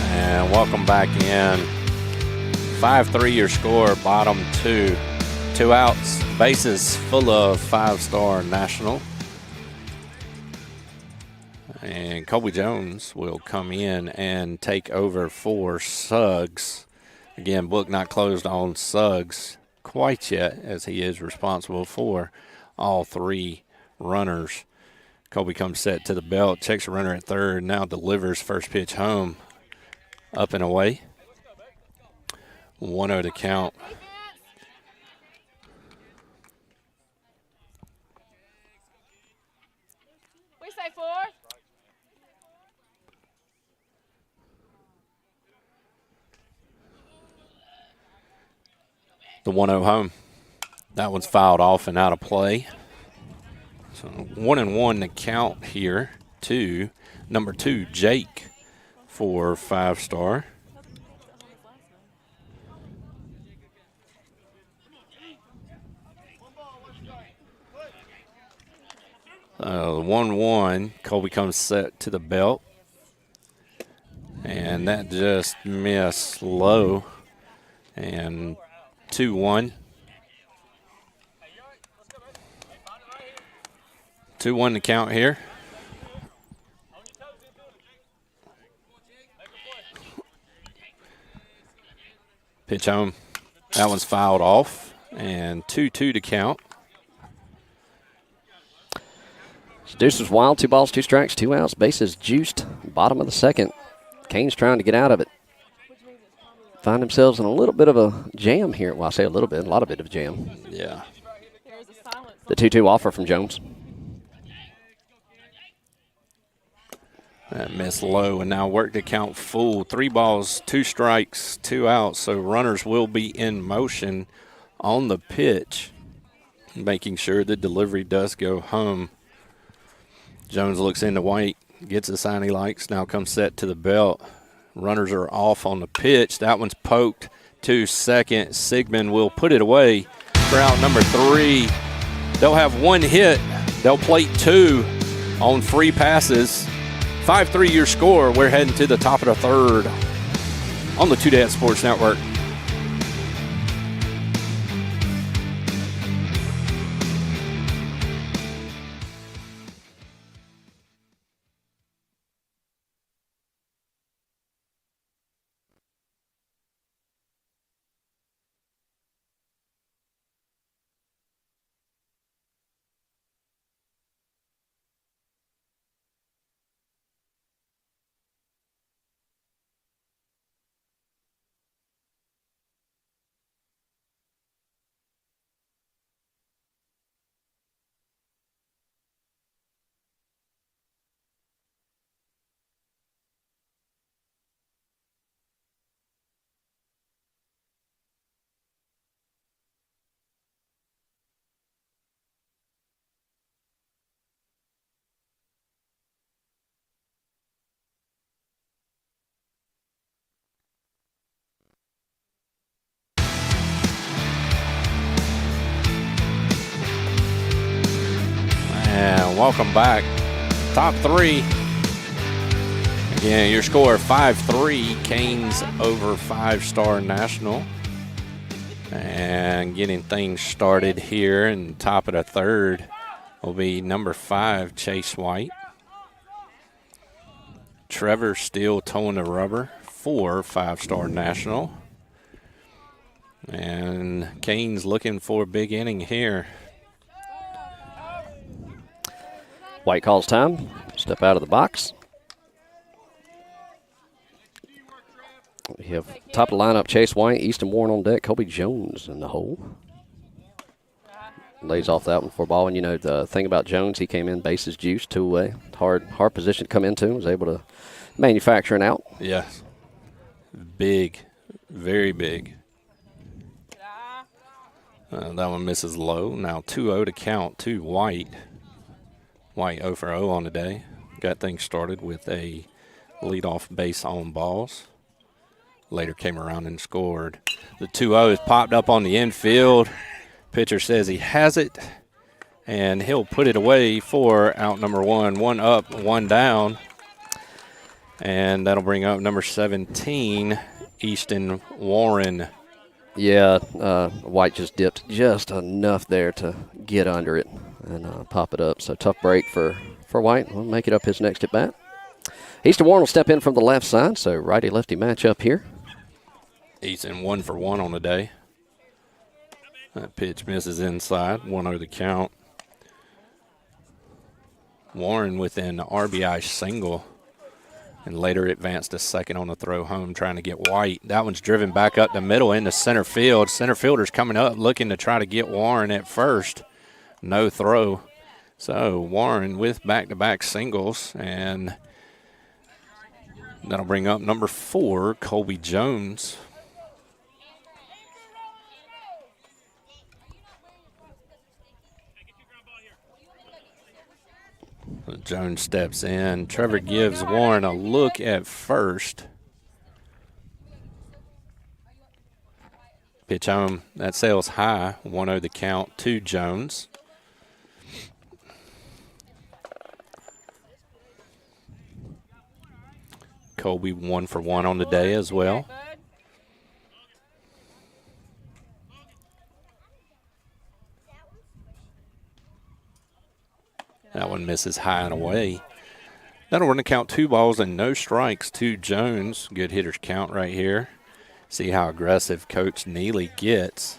And welcome back in. 5-3 your score, bottom 2. 2 outs, bases full of 5-star National. And Kobe Jones will come in and take over for Suggs. Again, book not closed on Suggs quite yet, as he is responsible for all 3 runners. Kobe comes set to the belt, checks a runner at third, now delivers first pitch home. Up and away. 1-0 to count. We say 4. The 1-0 home. That one's fouled off and out of play. So 1-1 to count here to number 2, Jake, for 5-star. The 1-1, Colby comes set to the belt. And that just missed low. And 2-1. 2-1 to count here. Pitch home. That one's fouled off. And 2-2 to count. Deuce was wild. 2 balls, 2 strikes, 2 outs. Bases juiced. Bottom of the second. Canes trying to get out of it. Find themselves in a little bit of a jam here. Well, I say a little bit, a lot of bit of jam. Yeah. The 2-2 offer from Jones. That missed low, and now work to count full. 3 balls, 2 strikes, 2 outs. So runners will be in motion on the pitch, making sure the delivery does go home. Jones looks into White, gets a sign he likes, now comes set to the belt. Runners are off on the pitch. That one's poked to second. Sigmund will put it away for out number 3. They'll have 1 hit. They'll plate 2 on free passes. 5-3 your score. We're heading to the top of the third. on the Two Dad Sports Network. And welcome back. Top three. Again, your score 5-3. Canes over 5-Star National. And getting things started here in the top of the third will be number 5, Chase White. Trevor still towing the rubber for 5-Star National. And Canes looking for a big inning here. White calls time. Step out of the box. We have top of the lineup, Chase White, Easton Warren on deck, Kobe Jones in the hole. Lays off that one for a ball. And, you know, the thing about Jones, he came in bases juiced, 2-away. Hard position to come into. Was able to manufacture an out. Yes. Big. Very big. That one misses low. Now 2-0 to count to White. White 0 for 0 on the day. Got things started with a leadoff base on balls. Later came around and scored. The 2-0 is popped up on the infield. Pitcher says he has it, and he'll put it away for out number 1. 1 up, 1 down. And that'll bring up number 17, Easton Warren. Yeah, White just dipped just enough there to get under it and pop it up. So tough break for White. We'll make it up his next at bat. Easton Warren will step in from the left side, so righty-lefty matchup here. Easton 1 for 1 on the day. That pitch misses inside, 1-0 the count. Warren with an RBI single, and later advanced to second on the throw home, trying to get White. That one's driven back up the middle into center field. Center fielder's coming up looking to try to get Warren at first. No throw. So Warren with back-to-back singles, and that'll bring up number 4, Colby Jones. Jones steps in. Trevor gives Warren a look at first. Pitch home. That sails high. 1-0 the count to Jones. Colby 1 for 1 on the day as well. That one misses high and away. That'll run the count 2 balls and no strikes to Jones. Good hitter's count right here. See how aggressive Coach Neely gets.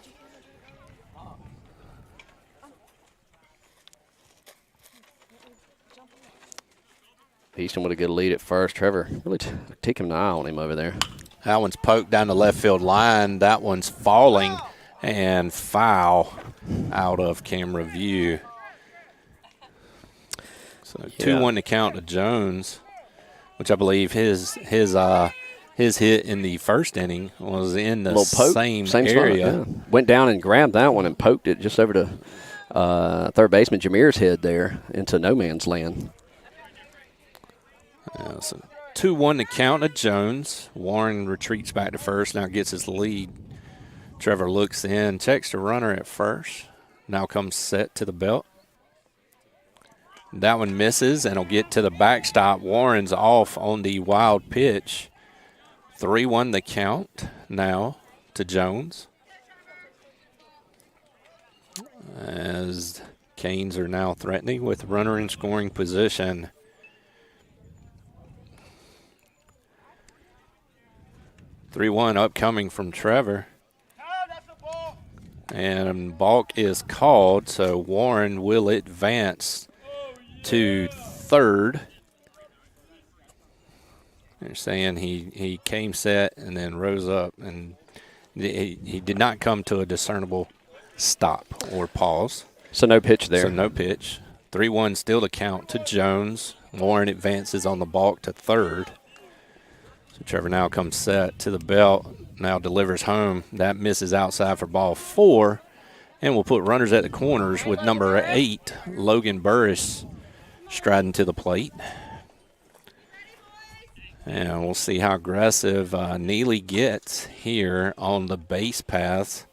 Easton with a good lead at first. Trevor really taking an eye on him over there. That one's poked down the left field line. That one's falling and foul out of camera view. So 2-1 to count to Jones, which I believe his hit in the first inning was in the same area. Spot, yeah. Went down and grabbed that one and poked it just over to third baseman Jameer's head there into no man's land. Yeah, so 2-1 to count to Jones. Warren retreats back to first, now gets his lead. Trevor looks in, checks the runner at first. Now comes set to the belt. That one misses and will get to the backstop. Warren's off on the wild pitch 3-1 the count now to Jones. As Canes are now threatening with runner in scoring position. (3-1) upcoming from Trevor. And balk is called, so Warren will advance to third. They're saying he came set and then rose up, and he did not come to a discernible stop or pause. So no pitch there. So no pitch. 3-1 still to count to Jones. Warren advances on the balk to third. So Trevor now comes set to the belt, now delivers home. That misses outside for ball 4. And we'll put runners at the corners with number 8, Logan Burris, striding to the plate. And we'll see how aggressive Neely gets here on the base paths.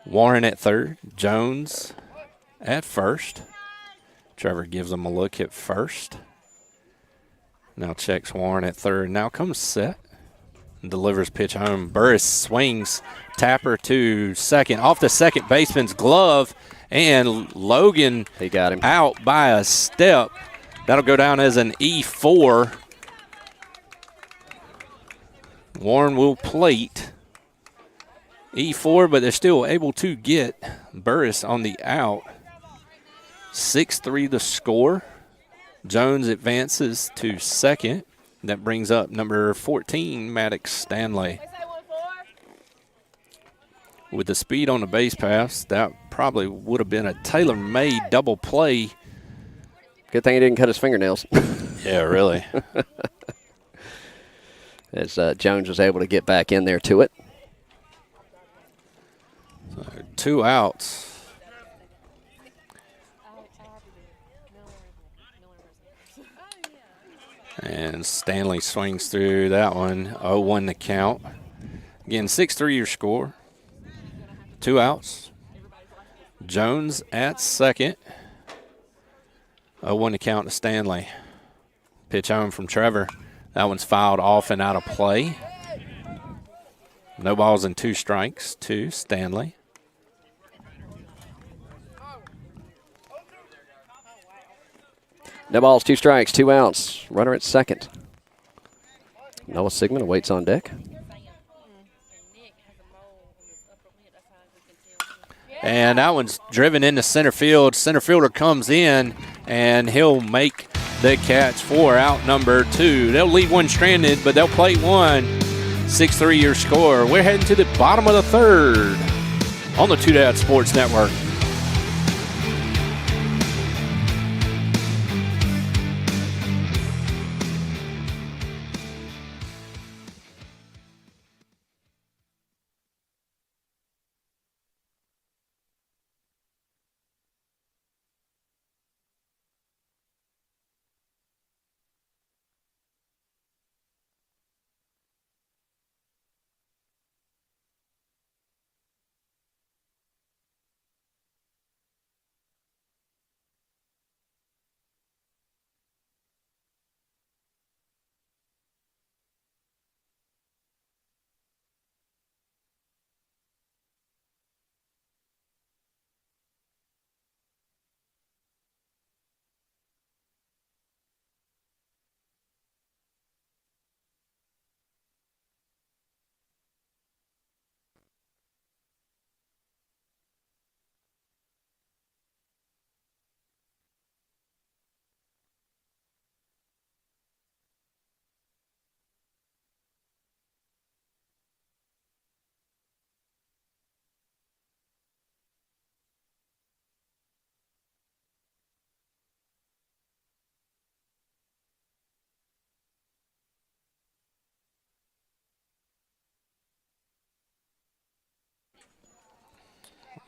Warren at third, Jones at first. Trevor gives him a look at first. Now checks Warren at third. Now comes set. Delivers pitch home. Burris swings. Tapper to second. Off the second baseman's glove. And Logan he got him out by a step. That'll go down as an E4. Warren will plate E4, but they're still able to get Burris on the out. 6-3 the score. Jones advances to second. That brings up number 14, Maddox Stanley. With the speed on the base pass, that probably would have been a tailor-made double play. Good thing he didn't cut his fingernails. Yeah, really. As Jones was able to get back in there to it. So 2 outs. And Stanley swings through that one. 0-1 the count. Again, 6-3 your score. 2 outs. Jones at second. 0-1 the count to Stanley. Pitch home from Trevor. That one's fouled off and out of play. No balls and 2 strikes to Stanley. No balls, 2 strikes, 2 outs. Runner at second. Noah Sigmund awaits on deck. And that one's driven into center field. Center fielder comes in, and he'll make the catch for out number 2. They'll leave one stranded, but they'll plate one. 6-3 your score. We're heading to the bottom of the third on the Two Dad Sports Network.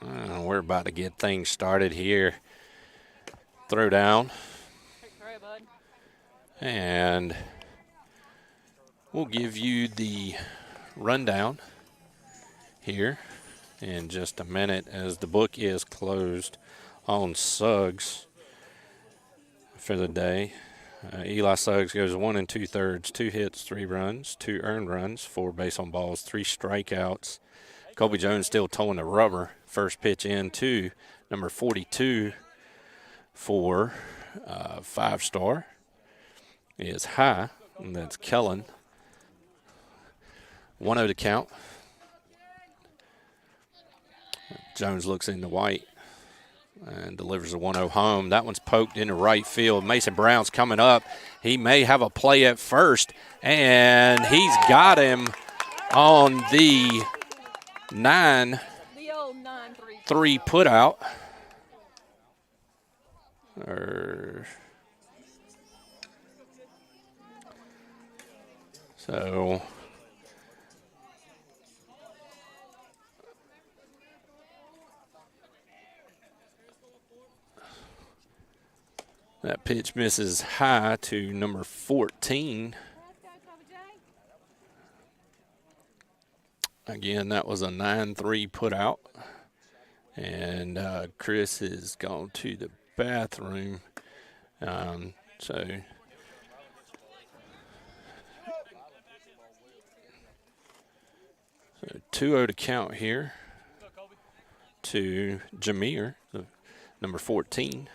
We're about to get things started here. Throw down. And we'll give you the rundown here in just a minute as the book is closed on Suggs for the day. Eli Suggs goes 1 2/3, 2 hits, 3 runs, 2 earned runs, 4 base on balls, 3 strikeouts. Colby Jones still towing the rubber. First pitch in to number 42 for 5-star is high, and that's Kellen. 1-0 to count. Jones looks into White and delivers a 1-0 home. That one's poked into right field. Mason Brown's coming up. He may have a play at first, and he's got him on the 9-3 put out. So that pitch misses high to number 14. Again, that was a 9-3 put out. And Chris has gone to the bathroom. So 2-0 to count here to Jameer, number 14.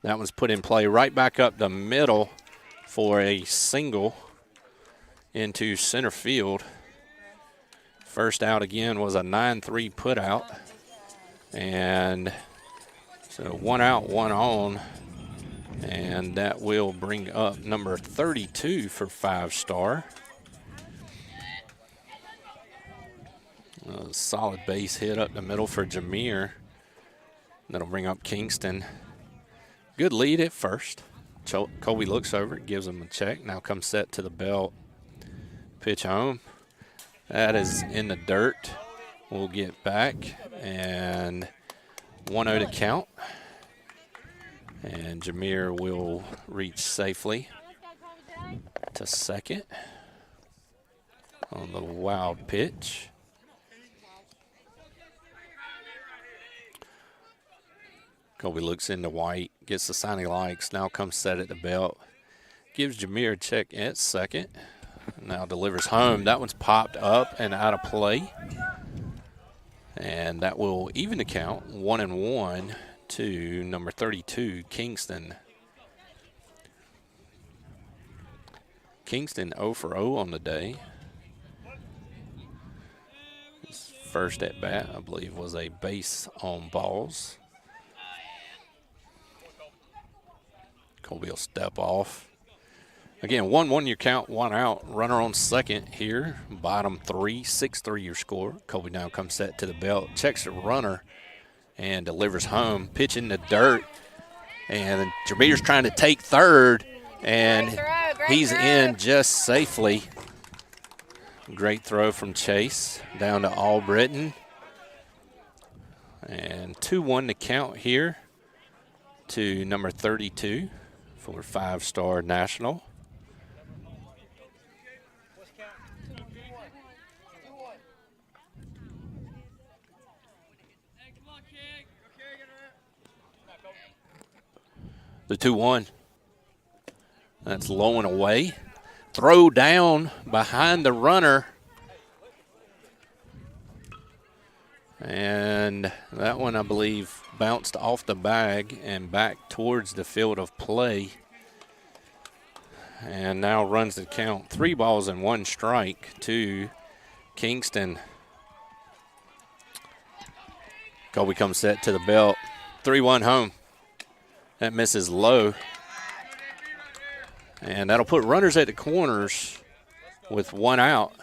That one's put in play right back up the middle for a single into center field. First out again was a 9-3 put out. And so 1 out, 1 on. And that will bring up number 32 for 5-star. A solid base hit up the middle for Jameer. That'll bring up Kingston. Good lead at first. Colby looks over it, gives him a check. Now comes set to the belt. Pitch home. That is in the dirt. We'll get back. And 1-0 to count. And Jameer will reach safely to second on the wild pitch. Colby looks into White, gets the sign he likes, now comes set at the belt. Gives Jameer a check at second. Now delivers home. That one's popped up and out of play. And that will even the count, 1-1 to number 32, Kingston. Kingston 0 for 0 on the day. His first at bat, I believe, was a base on balls. Colby will step off. Again, 1-1 your count, 1 out. Runner on second here. Bottom 3, 6-3 your score. Colby now comes set to the belt, checks the runner, and delivers home. Pitch in the dirt. And Jameer's trying to take third, and he's in just safely. Great throw from Chase down to Albritton. And 2-1 to count here to number 32 for 5-star National. The 2-1. That's low and away. Throw down behind the runner. And that one, I believe, bounced off the bag and back towards the field of play. And now runs the count. 3 balls and 1 strike to Kingston. Colby comes set to the belt. 3-1 home. That misses low. And that'll put runners at the corners with 1 out.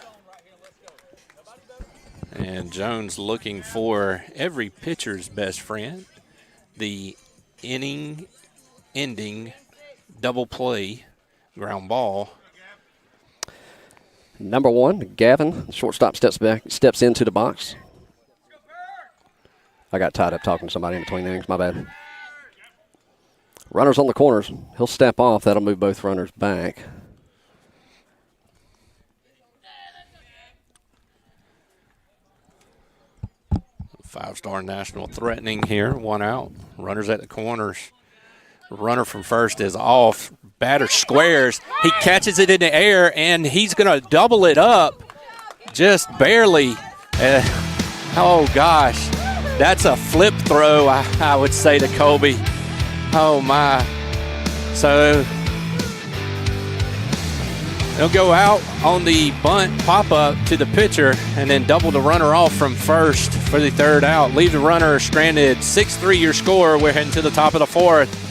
And Jones looking for every pitcher's best friend, the inning-ending double play ground ball. Number 1, Gavin, shortstop, steps into the box. I got tied up talking to somebody in between innings, my bad. Runners on the corners. He'll step off. That'll move both runners back. Five-star National threatening here. 1 out. Runners at the corners. Runner from first is off. Batter squares. He catches it in the air, and he's going to double it up just barely. Oh, gosh. That's a flip throw, I would say to Colby. Oh, my. So he'll go out on the bunt pop-up to the pitcher and then double the runner off from first for the third out. Leave the runner stranded. 6-3 your score. We're heading to the top of the fourth.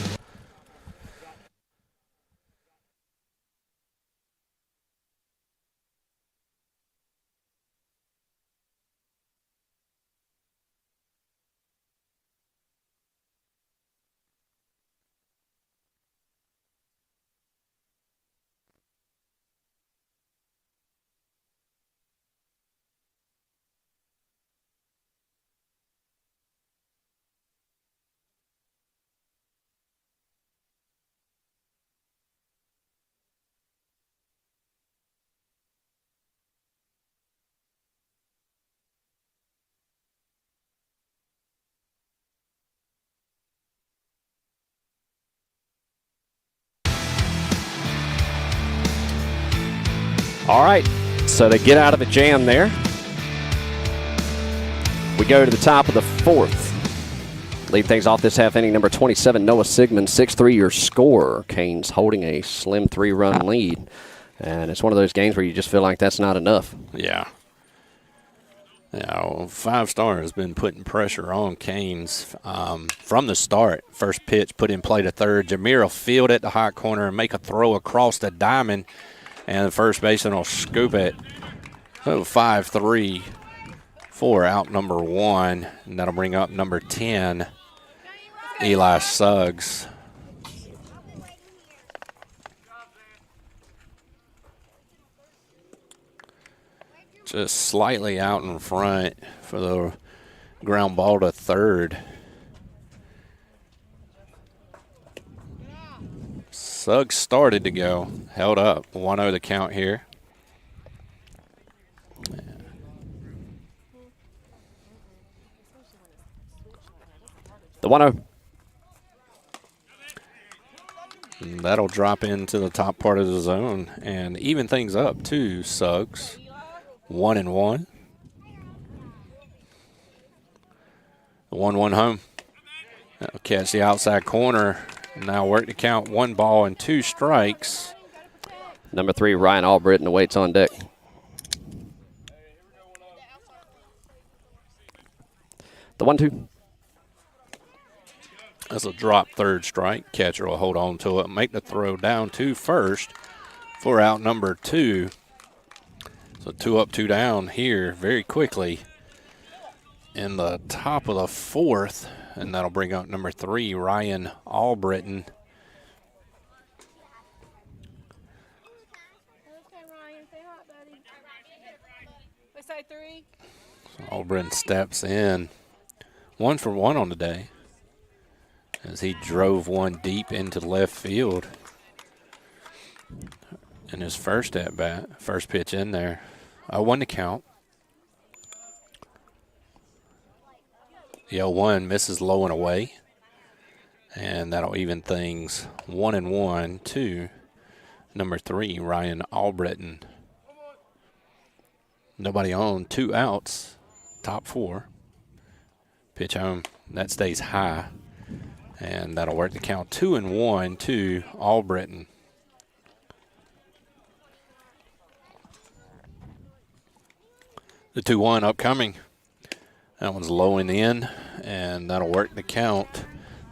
All right, so they get out of a jam there. We go to the top of the fourth. Lead things off this half inning, number 27, Noah Sigmund, 6-3 your score. Canes holding a slim 3-run lead. And it's one of those games where you just feel like that's not enough. Yeah. Now, 5-star has been putting pressure on Canes from the start. First pitch put in play to third. Jameer will field at the hot corner and make a throw across the diamond. And the first baseman will scoop it. So 5-3 for out number 1. And that'll bring up number 10, Eli Suggs. Just slightly out in front for the ground ball to third. Suggs started to go, held up, 1-0 the count here. The 1-0. And that'll drop into the top part of the zone and even things up to Suggs. 1-1. The 1-1 home. That'll catch the outside corner. Now work to count 1 ball and 2 strikes. Number 3, Ryan Albritton awaits on deck. The 1-2. That's a drop third strike. Catcher will hold on to it, make the throw down to first for out number 2. So 2 up, 2 down here very quickly in the top of the fourth. And that'll bring up number 3, Ryan Albritton. Okay, Ryan, say hi, buddy. We say 3. So Albritton steps in. 1 for 1 on the day as he drove one deep into left field in his first at bat, first pitch in there. 0-1 to count. The 0-1 misses low and away, and that'll even things 1-1 to number 3, Ryan Albritton. Nobody on, 2 outs, top 4. Pitch home, that stays high, and that'll work the count 2-1 to Albritton. The 2-1 upcoming. That one's low and in, and that'll work the count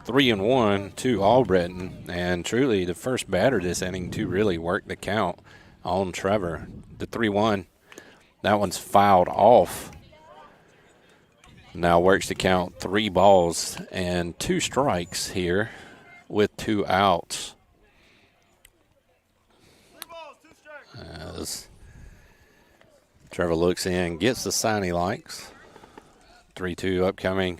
3-1 to Albritton. And truly the first batter this inning to really work the count on Trevor. The 3-1, that one's fouled off. Now works the count 3 balls and 2 strikes here with 2 outs. As Trevor looks in, gets the sign he likes. 3-2 upcoming.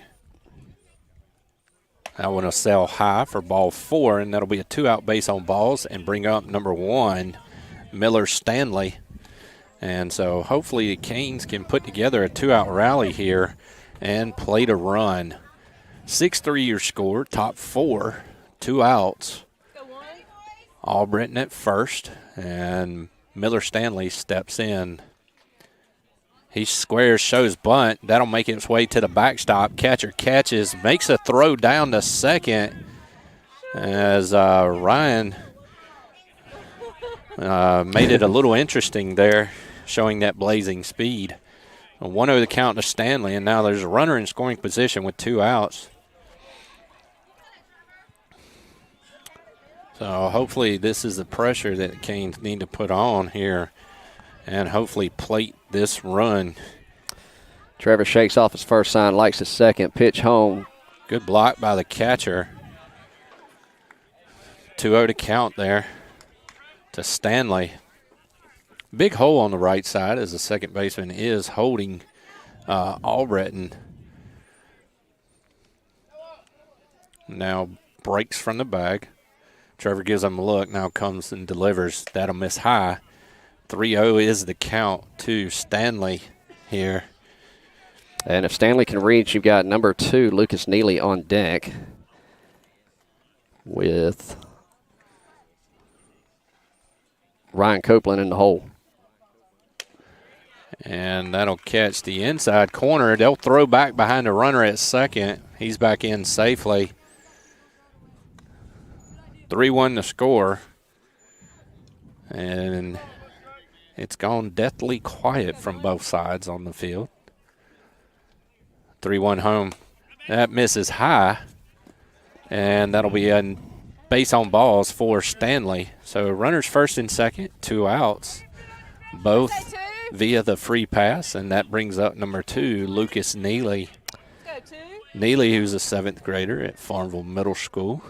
That one will sell high for ball 4, and that'll be a 2-out base on balls and bring up number 1, Miller Stanley. And so hopefully the Canes can put together a 2-out rally here and play to run. 6-3 your score, top 4, 2 outs. Go one. Albritton at first, and Miller Stanley steps in. He squares, shows bunt. That'll make its way to the backstop. Catcher catches, makes a throw down to second as Ryan made it a little interesting there, showing that blazing speed. A 1-0 the count to Stanley, and now there's a runner in scoring position with 2 outs. So hopefully this is the pressure that Canes need to put on here and hopefully plate this run. Trevor shakes off his first sign, likes his second, pitch home. Good block by the catcher. 2-0 to count there to Stanley. Big hole on the right side as the second baseman is holding Albritton. Now breaks from the bag. Trevor gives him a look, now comes and delivers. That'll miss high. 3-0 is the count to Stanley here. And if Stanley can reach, you've got number 2, Lucas Neely, on deck with Ryan Copeland in the hole. And that'll catch the inside corner. They'll throw back behind the runner at second. He's back in safely. 3-1 to score. And it's gone deathly quiet from both sides on the field. 3-1 home. That misses high. And that'll be a base on balls for Stanley. So runners first and second, 2 outs. Both via the free pass. And that brings up number 2, Lucas Neely. Go two. Neely, who's a 7th grader at Farmville Middle School.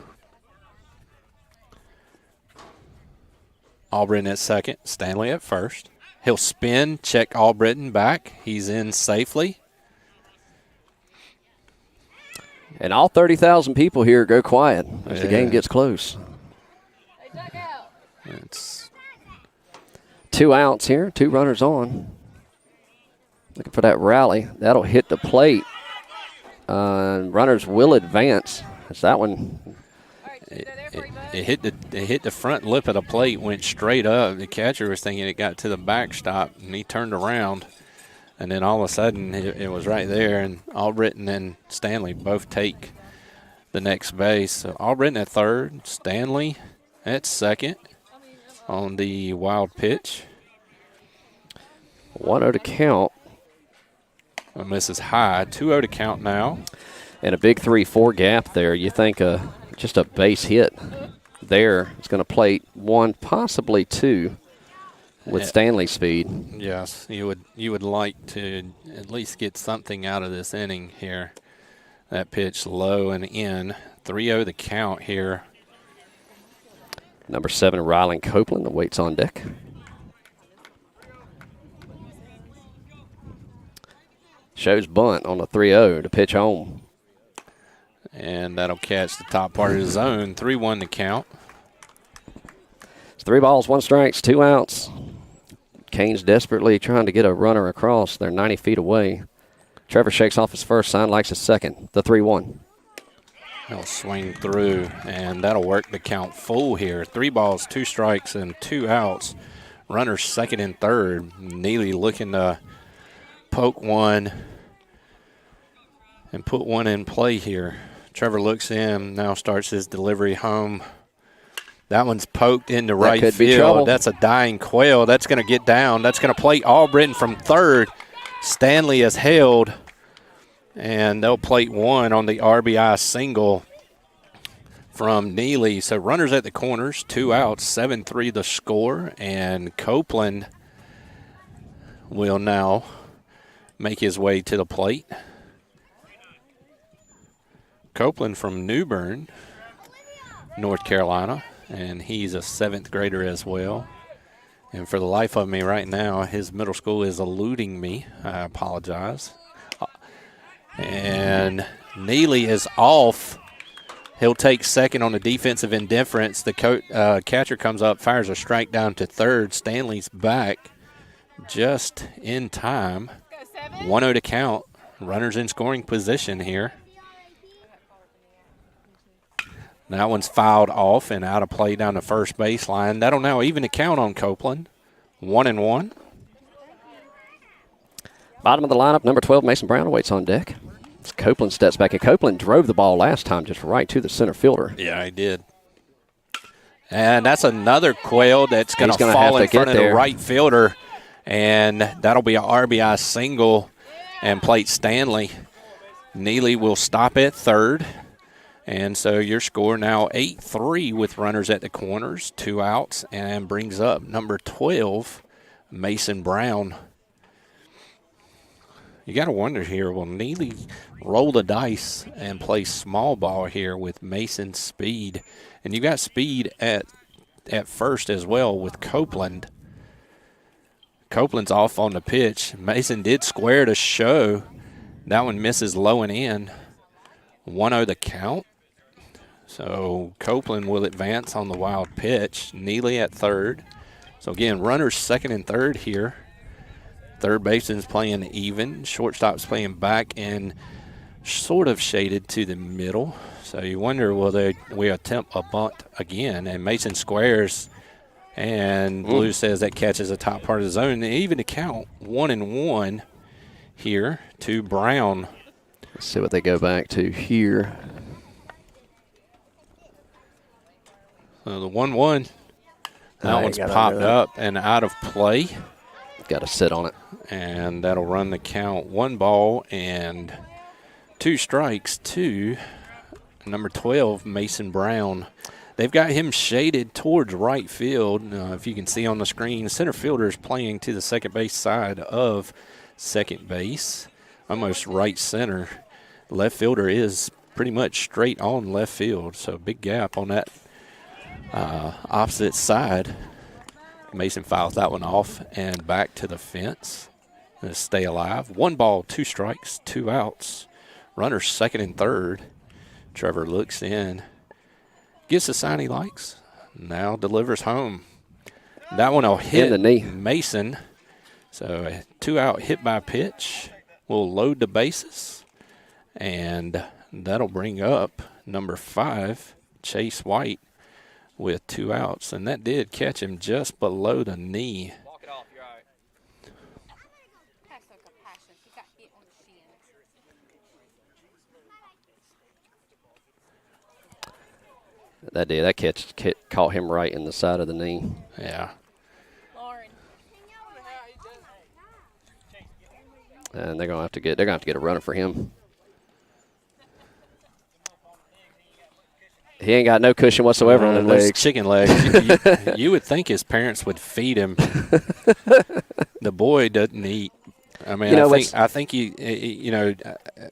Albritton at second, Stanley at first. He'll spin, check Albritton back. He's in safely. And all 30,000 people here go quiet as the game gets close. Hey, duck out. It's 2 outs here, 2 runners on. Looking for that rally. That'll hit the plate. Runners will advance. As that one. All right, they're there for you, bud. it hit the front lip of the plate, went straight up. The catcher was thinking it got to the backstop, and he turned around. And then all of a sudden, it was right there, and Albritton and Stanley both take the next base. So Albritton at third, Stanley at second on the wild pitch. 1-0 to count. Misses high, 2-0 to count now. And a big 3-4 gap there. You think just a base hit there is going to plate 1, possibly 2 with Stanley's speed. Yes, you would like to at least get something out of this inning here. That pitch low and in. 3-0 the count here. Number 7, Rylan Copeland, awaits on deck. Shows bunt on the 3-0 to pitch home. And that'll catch the top part of the zone. 3-1 the count. It's 3 balls, 1 strike, 2 outs. Canes desperately trying to get a runner across. They're 90 feet away. Trevor shakes off his first sign, likes his second. The 3-1. He'll swing through, and that'll work the count full here. 3 balls, 2 strikes, and 2 outs. Runners second and third. Neely looking to poke one and put one in play here. Trevor looks in, now starts his delivery home. That one's poked into right could be field. trouble. That's a dying quail. That's going to get down. That's going to plate Albritton from third. Stanley is held, and they'll plate 1 on the RBI single from Neely. So runners at the corners, 2 outs, 7-3 the score, and Copeland will now make his way to the plate. Copeland from New Bern, North Carolina, and he's a 7th grader as well. And for the life of me right now, his middle school is eluding me. I apologize. And Neely is off. He'll take second on the defensive indifference. The catcher comes up, fires a strike down to third. Stanley's back just in time. Go 7. 1-0 to count. Runners in scoring position here. That one's fouled off and out of play down the first baseline. That'll now even the count on Copeland. 1-1. Bottom of the lineup, number 12, Mason Brown awaits on deck. As Copeland steps back, and Copeland drove the ball last time just right to the center fielder. Yeah, he did. And that's another Quail that's going to fall in front of the right fielder, and that'll be an RBI single and plate Stanley. Neely will stop at third, and so your score now 8-3 with runners at the corners, 2 outs, and brings up number 12, Mason Brown. You got to wonder here, will Neely roll the dice and play small ball here with Mason's speed? And you got speed at first as well with Copeland. Copeland's off on the pitch. Mason did square to show. That one misses low and in. 1-0 the count. So Copeland will advance on the wild pitch. Neely at third. So again, runners second and third here. Third baseman's playing even. Shortstop's playing back and sort of shaded to the middle. So you wonder, will we attempt a bunt again? And Mason squares, and Blue says that catches the top part of the zone. And even to count 1-1 here to Brown. Let's see what they go back to here. So the 1-1, that one's popped up and out of play. Got to sit on it. And that'll run the count 1 ball and 2 strikes to number 12, Mason Brown. They've got him shaded towards right field. If you can see on the screen, center fielder is playing to the second base side of second base, almost right center. Left fielder is pretty much straight on left field, so big gap on that opposite side. Mason fouls that one off and back to the fence. Gonna stay alive. 1 ball, 2 strikes, 2 outs. Runners second and third. Trevor looks in, gets the sign he likes, now delivers home. That one will hit the knee. Mason. So a 2-out hit by pitch will load the bases, and that'll bring up number 5, Chase White, with 2 outs, and that did catch him just below the knee. Walk it off, you're all right. Have some compassion. He got hit on the shin. That did. That catch caught him right in the side of the knee. Yeah. Lauren. And they're gonna have to get a runner for him. He ain't got no cushion whatsoever on his Those legs. chicken legs. You would think his parents would feed him. The boy doesn't eat. I mean, I think you know.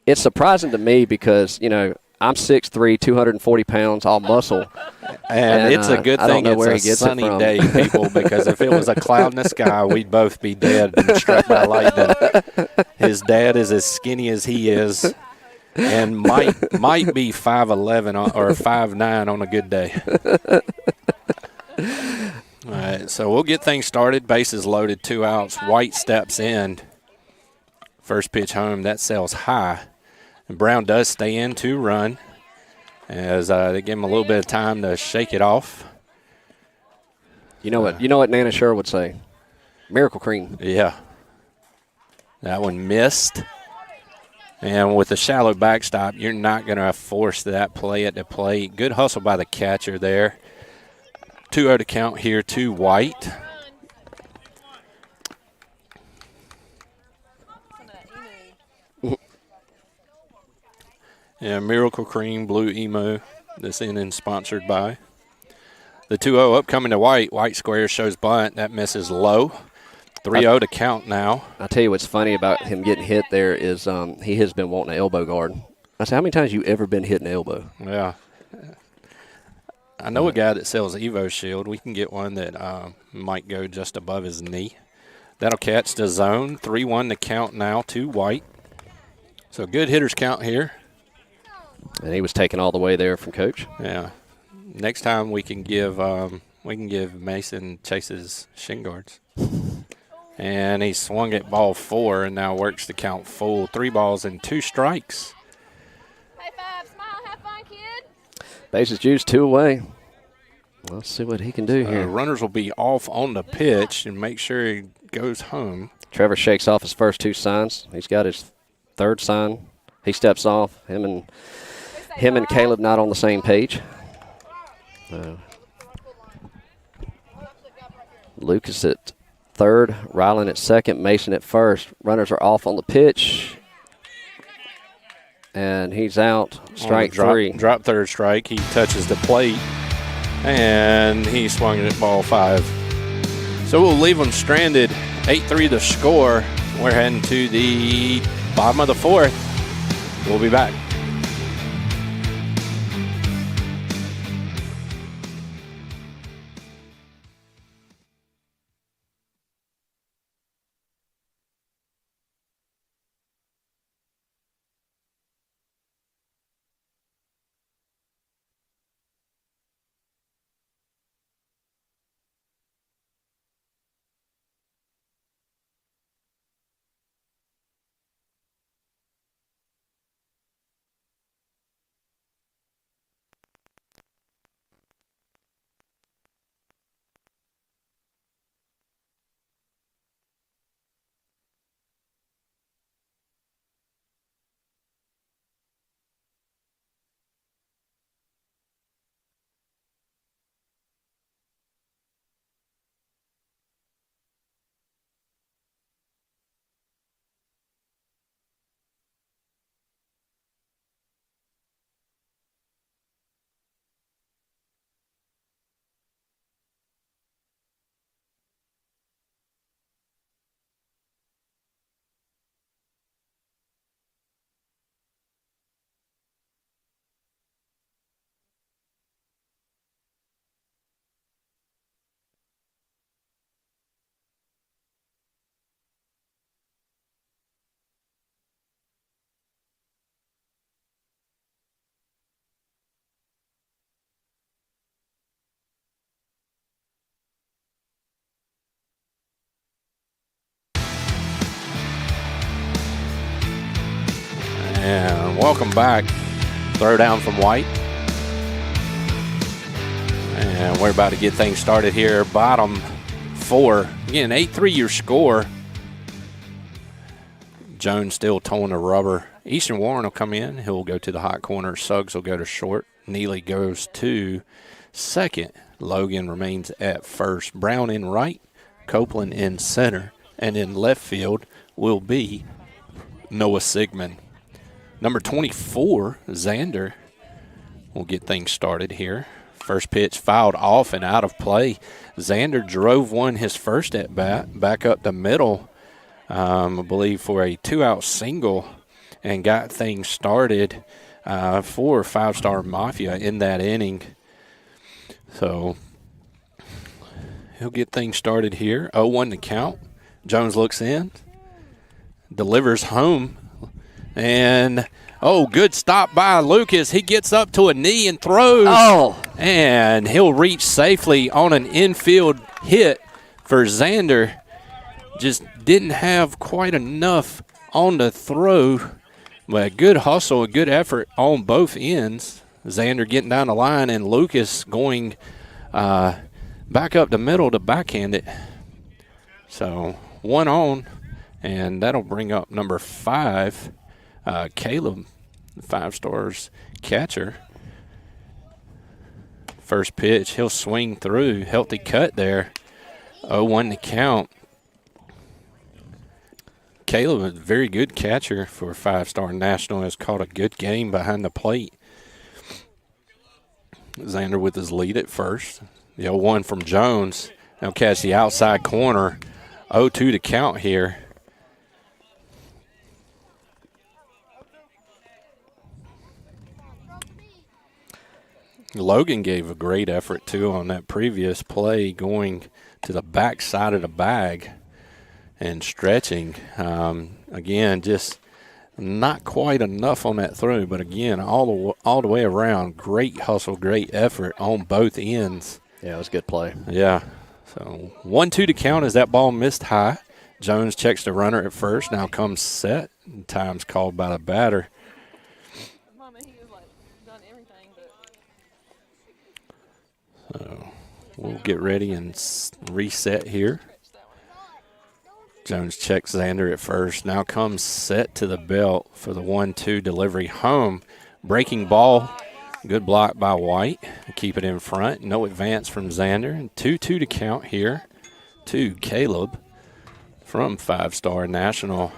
It's surprising to me because, I'm 6'3", 240 pounds, all muscle. And it's a good thing it's a sunny day, people, because if it was a cloud in the sky, we'd both be dead and struck by lightning. His dad is as skinny as he is and might be 5'11" or 5'9" on a good day. All right, so we'll get things started. Bases loaded, 2 outs. White steps in. First pitch home, that sails high. And Brown does stay in to run as they give him a little bit of time to shake it off. You know what Nana Sher would say? Miracle Cream. Yeah. That one missed. And with the shallow backstop, you're not going to force that play at the plate. Good hustle by the catcher there. 2-0 to count here to White. Yeah, Miracle Cream, Blue Emo. This inning sponsored by. The 2-0 upcoming to White. White square shows bunt. That misses low. 3-0 to count now. I'll tell you what's funny about him getting hit there is he has been wanting an elbow guard. I said, how many times you ever been hit in the elbow? Yeah. I know a guy that sells Evo Shield. We can get one that might go just above his knee. That'll catch the zone. 3-1 to count now to White. So good hitters count here. And he was taken all the way there from Coach. Yeah. Next time we can give Mason Chase's shin guards. And he swung at ball 4 and now works the count full. 3 balls and 2 strikes. High five, smile, have fun, kid. Bases juiced, 2 away. Let's see what he can do here. Runners will be off on the pitch and make sure he goes home. Trevor shakes off his first 2 signs. He's got his 3rd sign. He steps off. Him and Caleb not on the same page. Lucas at 3rd, Ryland at 2nd, Mason at 1st. Runners are off on the pitch. And he's out. Strike 3. Drop 3rd strike. He touches the plate. And he swung it at ball 5. So we'll leave them stranded. 8-3 the score. We're heading to the bottom of the 4th. We'll be back. And welcome back. Throw down from White. And we're about to get things started here. Bottom 4. Again, 8-3 your score. Jones still towing the rubber. Eastern Warren will come in. He'll go to the hot corner. Suggs will go to short. Neely goes to second. Logan remains at 1st. Brown in right. Copeland in center. And in left field will be Noah Sigmund. Number 24, Xander, will get things started here. First pitch fouled off and out of play. Xander drove one his first at bat, back up the middle, I believe, for a 2-out single, and got things started for 5-Star Mafia in that inning. So he'll get things started here. 0-1 to count. Jones looks in, delivers home. And, good stop by Lucas. He gets up to a knee and throws. Oh. And he'll reach safely on an infield hit for Xander. Just didn't have quite enough on the throw. But a good hustle, a good effort on both ends. Xander getting down the line and Lucas going back up the middle to backhand it. So 1 on, and that'll bring up number 5. Caleb, 5-Stars catcher. First pitch, he'll swing through. Healthy cut there. 0-1 to count. Caleb, a very good catcher for 5-Star National, has caught a good game behind the plate. Xander with his lead at first. The 0-1 from Jones. They'll catch the outside corner. 0-2 to count here. Logan gave a great effort, too, on that previous play, going to the back side of the bag and stretching. Again, just not quite enough on that throw, but, again, all the way around, great hustle, great effort on both ends. Yeah, it was a good play. Yeah. So 1-2 to count as that ball missed high. Jones checks the runner at first. Now comes set. Time's called by the batter. So we'll get ready and reset here. Jones checks Xander at first. Now comes set to the belt for the 1-2 delivery home. Breaking ball. Good block by White. Keep it in front. No advance from Xander. And 2-2 to count here to Caleb from 5-Star National.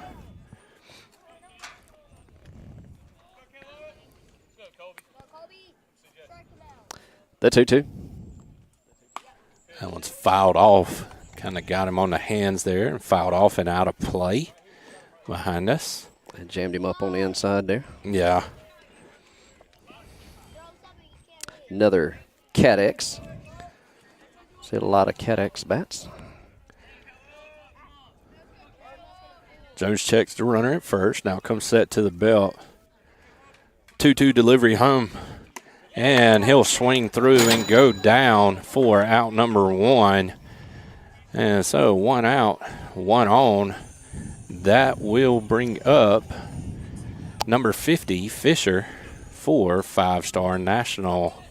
The 2-2. That one's fouled off. Kind of got him on the hands there and fouled off and out of play behind us. And jammed him up on the inside there. Yeah. Another Cat X. See a lot of Cat X bats. Jones checks the runner at first. Now comes set to the belt. 2-2 delivery home. And he'll swing through and go down for out number 1. And so 1 out, 1 on. That will bring up number 50, Fisher, for 5-Star National.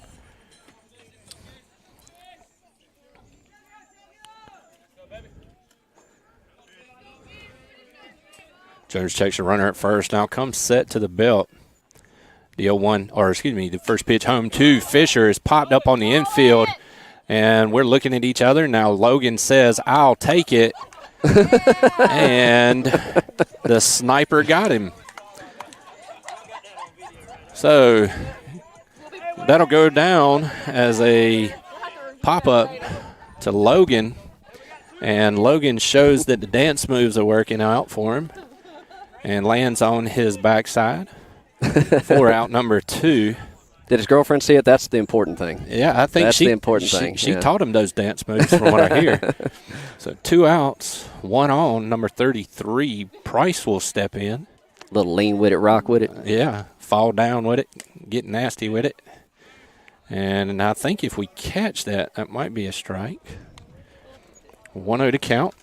Jones checks the runner at first. Now comes set to the belt. The 0-1, or excuse me, the first pitch home to Fisher is popped up on the infield. And we're looking at each other. Now Logan says, I'll take it. And the sniper got him. So that'll go down as a pop-up to Logan. And Logan shows that the dance moves are working out for him. And lands on his backside for out number 2. Did his girlfriend see it? That's the important thing. Yeah, I think that's the important thing. She taught him those dance moves from what I hear. So 2 outs, 1 on, number 33. Price will step in. A little lean with it, rock with it. Yeah, fall down with it, get nasty with it. And I think if we catch that, that might be a strike. 1-0 to count.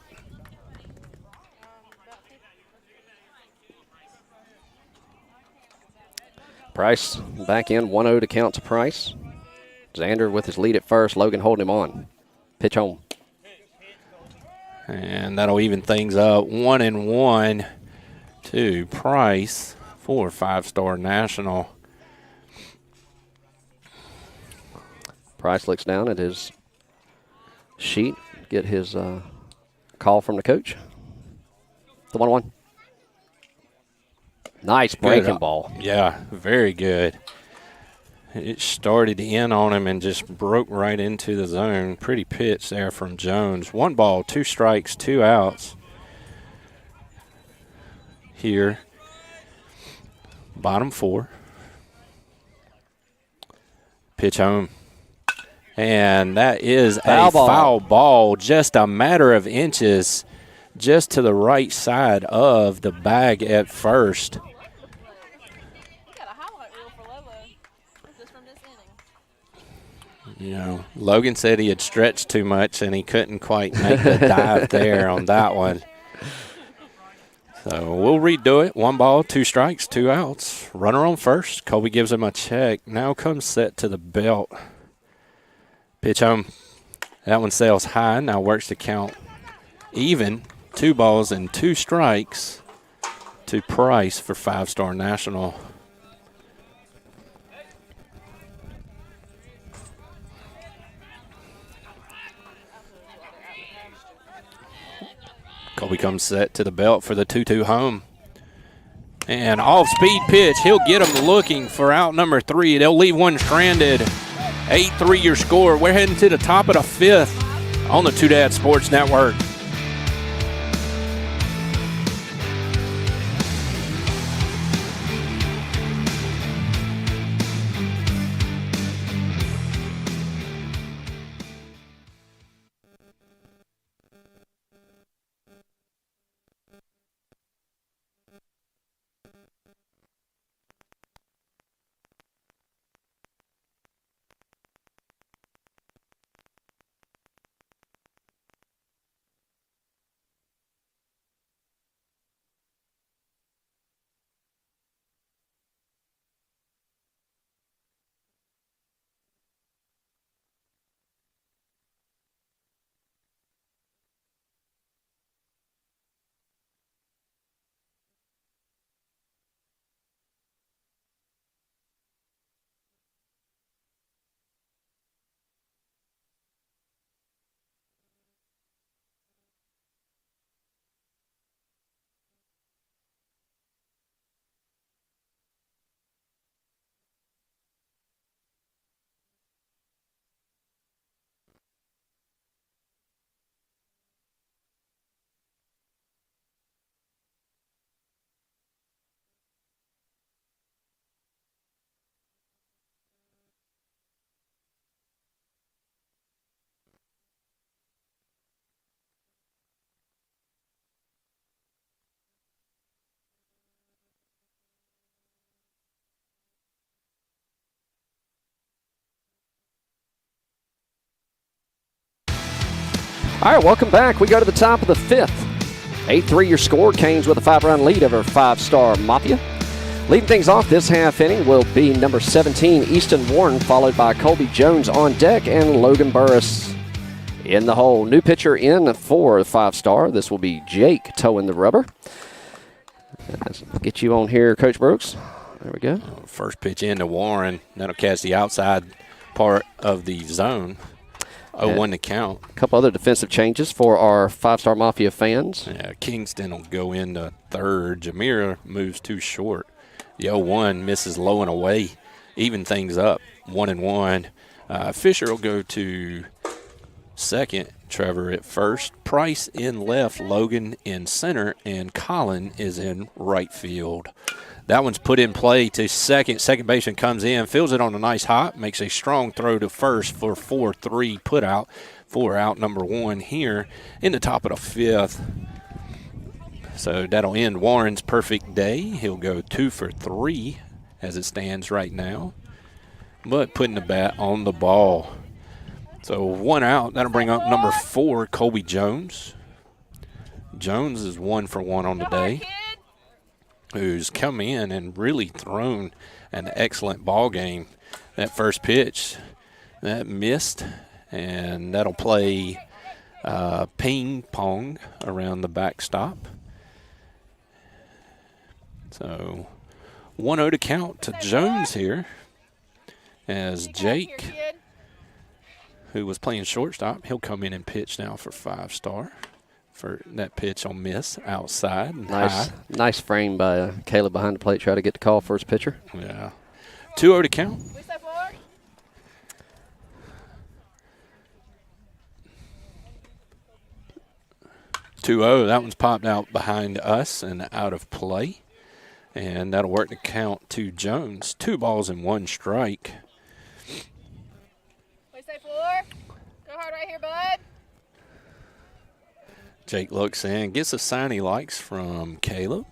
Price back in, 1-0 to count to Price. Xander with his lead at first, Logan holding him on. Pitch home. And that'll even things up. 1-1 to Price for 5-Star National. Price looks down at his sheet, get his call from the coach. The 1-1. Nice breaking ball. Yeah, very good. It started in on him and just broke right into the zone. Pretty pitch there from Jones. 1 ball, 2 strikes, 2 outs. Here, bottom 4. Pitch home. And that is a foul ball, just a matter of inches, just to the right side of the bag at first. You know, Logan said he had stretched too much and he couldn't quite make the dive there on that one. So we'll redo it. 1 ball, 2 strikes, 2 outs. Runner on first. Colby gives him a check. Now comes set to the belt. Pitch home. That one sails high. Now works to count even. 2 balls and 2 strikes to Price for 5-Star National. Colby comes set to the belt for the 2-2 home. And off-speed pitch. He'll get him looking for out number 3. They'll leave one stranded. 8-3 your score. We're heading to the top of the 5th on the Two Dad Sports Network. All right, welcome back. We go to the top of the fifth. 8-3 your score. Canes with a 5-run lead over Five-Star Mafia. Leading things off this half inning will be number 17, Easton Warren, followed by Colby Jones on deck and Logan Burris in the hole. New pitcher in for the Five-Star. This will be Jake towing the rubber. Let's get you on here, Coach Brooks. There we go. First pitch into Warren. That'll catch the outside part of the zone. 0-1 to count. A couple other defensive changes for our Five-Star Mafia fans. Yeah, Kingston will go into third. Jamira moves too short. The 0-1 misses low and away. Even things up. 1-1. Fisher will go to second. Trevor at first. Price in left. Logan in center. And Colin is in right field. That one's put in play to second. Second baseman comes in, fields it on a nice hop, makes a strong throw to first for 4-3 put out. 4 out, number 1 here in the top of the fifth. So that'll end Warren's perfect day. He'll go 2 for 3 as it stands right now, but putting the bat on the ball. So 1 out. That'll bring up number 4, Colby Jones. Jones is 1 for 1 on the day, who's come in and really thrown an excellent ball game. That first pitch, that missed, and that'll play ping pong around the backstop. So 1-0 to count to Jones here as Jake, who was playing shortstop, he'll come in and pitch now for Five-Star. For that pitch on miss outside. Nice frame by Caleb behind the plate. Try to get the call first pitcher. Yeah. 2-0 to count. 2-0. That one's popped out behind us and out of play. And that'll work to count to Jones. 2 balls and 1 strike. What say 4? Go hard right here, bud. Jake looks in, gets a sign he likes from Caleb.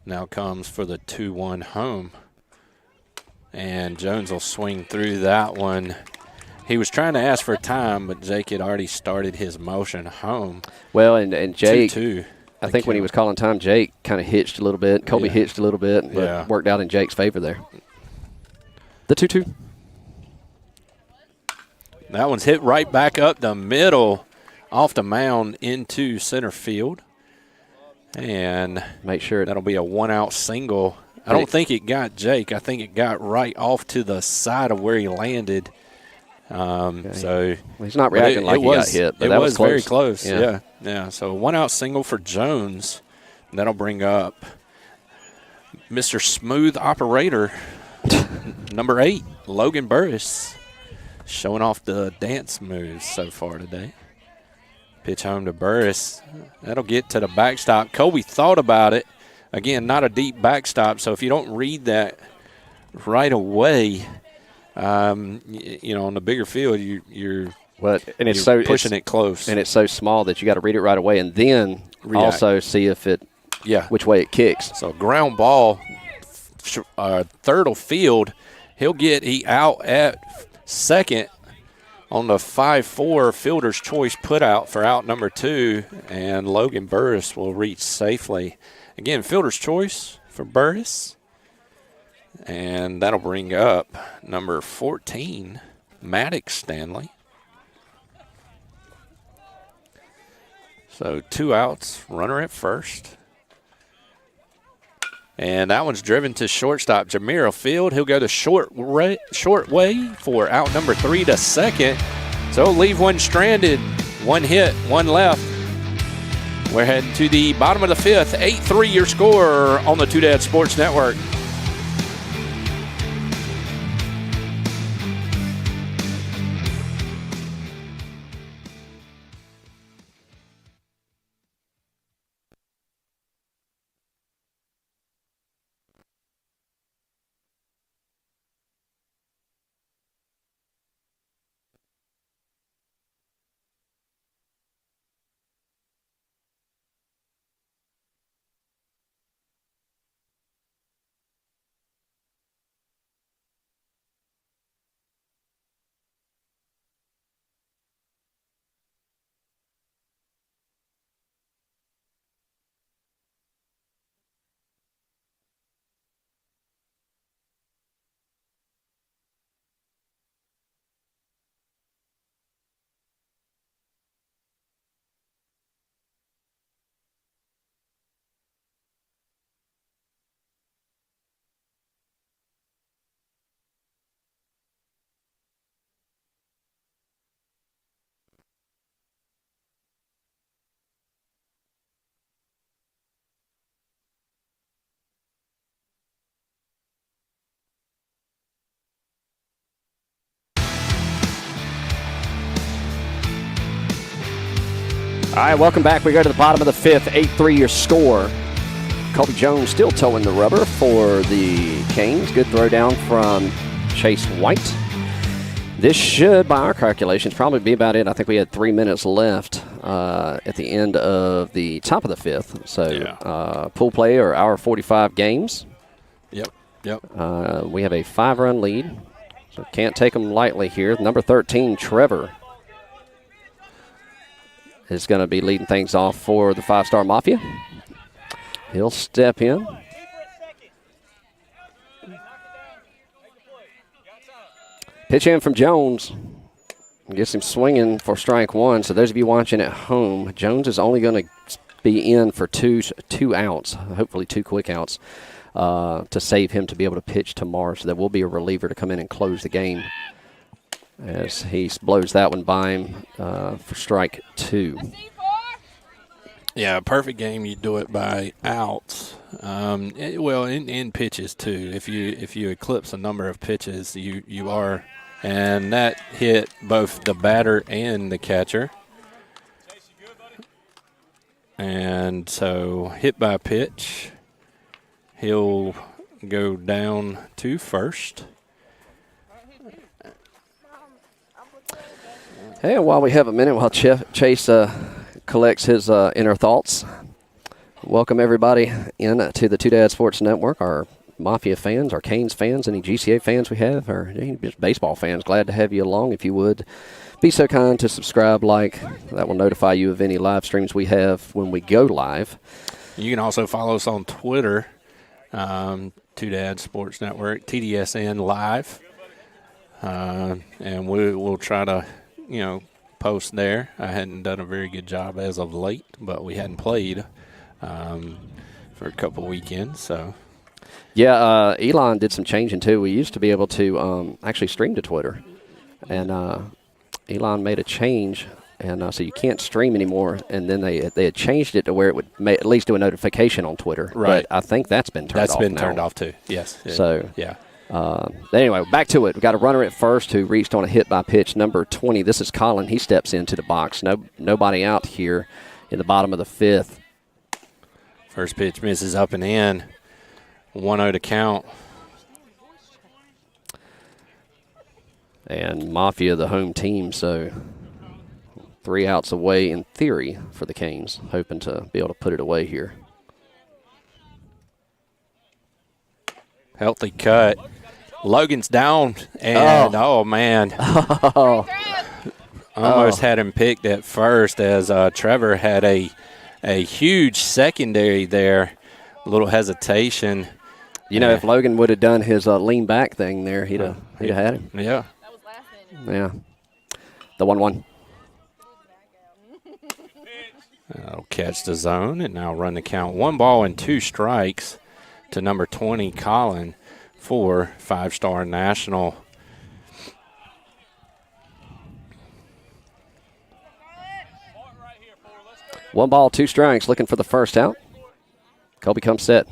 Now comes for the 2-1 home. And Jones will swing through that one. He was trying to ask for time, but Jake had already started his motion home. Well, and Jake, 2-2. I think when he was calling time, Jake kind of hitched a little bit. Colby hitched a little bit, but worked out in Jake's favor there. The 2-2. That one's hit right back up the middle. Off the mound into center field. And make sure that'll be a 1-out single. I don't think it got Jake. I think it got right off to the side of where he landed. So he's not reacting like he got hit, but that was close. Very close. Yeah. So 1-out single for Jones. And that'll bring up Mr. Smooth Operator, number 8, Logan Burris, showing off the dance moves so far today. Pitch home to Burris. That'll get to the backstop. Colby thought about it. Again, not a deep backstop, so if you don't read that right away, on the bigger field, you're pushing it close. And it's so small that you got to read it right away and then also see if which way it kicks. So ground ball, third of field. He out at second on the 5-4 fielder's choice put out for out number 2, and Logan Burris will reach safely. Again, fielder's choice for Burris, and that'll bring up number 14, Maddox Stanley. So 2 outs, runner at first. And that one's driven to shortstop, Jamiro Field. He'll go to short way for out number 3 to second. So he'll leave one stranded, 1 hit, 1 left. We're heading to the bottom of the fifth. 8-3 your score on the Two Dad Sports Network. right, welcome back. We go to the bottom of the fifth, 8-3 your score. Colby Jones still towing the rubber for the Canes. Good throw down from Chase White. This should, by our calculations, probably be about it. I think we had 3 minutes left at the end of the top of the fifth. So pool play or hour 45 games. Yep. We have a 5-run lead, so can't take them lightly here. Number 13, Trevor, is going to be leading things off for the 5-Star Mafia. He'll step in. Pitch in from Jones. Gets him swinging for strike one. So those of you watching at home, Jones is only going to be in for two outs, hopefully 2 quick outs, to save him to be able to pitch tomorrow. So there will be a reliever to come in and close the game as he blows that one by him for strike 2. Yeah, perfect game. You do it by outs. In pitches too. If you eclipse a number of pitches, you are, and that hit both the batter and the catcher. And so hit by pitch, he'll go down to first. Hey, while we have a minute, while Chase collects his inner thoughts, welcome everybody in to the Two Dad Sports Network, our Mafia fans, our Canes fans, any GCA fans we have, or just baseball fans. Glad to have you along. If you would be so kind to subscribe, like, that will notify you of any live streams we have when we go live. You can also follow us on Twitter, Two Dad Sports Network, TDSN Live, and we'll try to, post there. I hadn't done a very good job as of late, but we hadn't played for a couple weekends, so. Yeah, Elon did some changing too. We used to be able to actually stream to Twitter, and Elon made a change, and so you can't stream anymore. And then they had changed it to where it would at least do a notification on Twitter. Right. But I think that's been turned off. That's been now. turned off too. Yes. So yeah. Anyway, back to it. We've got a runner at first who reached on a hit by pitch, number 20. This is Colin. He steps into the box. Nobody out here in the bottom of the fifth. First pitch misses up and in. 1-0 to count. And Mafia, the home team, so 3 outs away in theory for the Canes, hoping to be able to put it away here. Healthy cut. Logan's down, and oh man. Almost had him picked at first as Trevor had a huge secondary there. A little hesitation. If Logan would have done his lean back thing there, he'd have had him. Yeah. That was last inning. Yeah. The 1-1. That'll catch the zone and now run the count. 1 ball and 2 strikes to number 20, Colin, for 5-Star National. One ball, 2 strikes, looking for the first out. Colby comes set.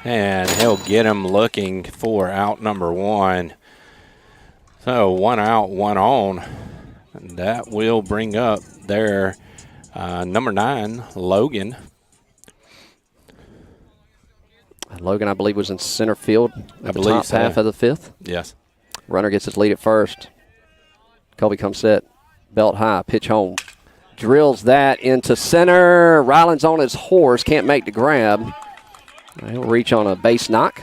And he'll get him looking for out number 1. So 1 out, 1 on. And that will bring up their number 9, Logan. Logan, I believe, was in center field at the top so. half of the fifth. Yes. Runner gets his lead at first. Colby comes set. Belt high, pitch home. Drills that into center. Ryland's on his horse, can't make the grab. He'll reach on a base knock.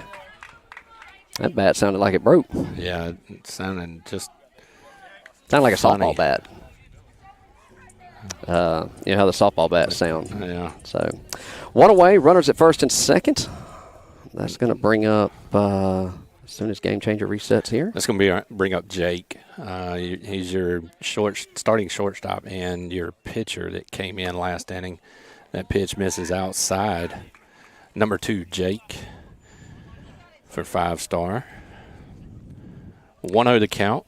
That bat sounded like it broke. Yeah, it sounded like a funny. softball bat. You know how the softball bats sound. Yeah. So, 1 away, runners at first and second. That's going to bring up, as soon as Game Changer resets here. That's going to bring up Jake. He's your starting shortstop and your pitcher that came in last inning. That pitch misses outside. Number 2, Jake, for 5-Star. 1-0 to count.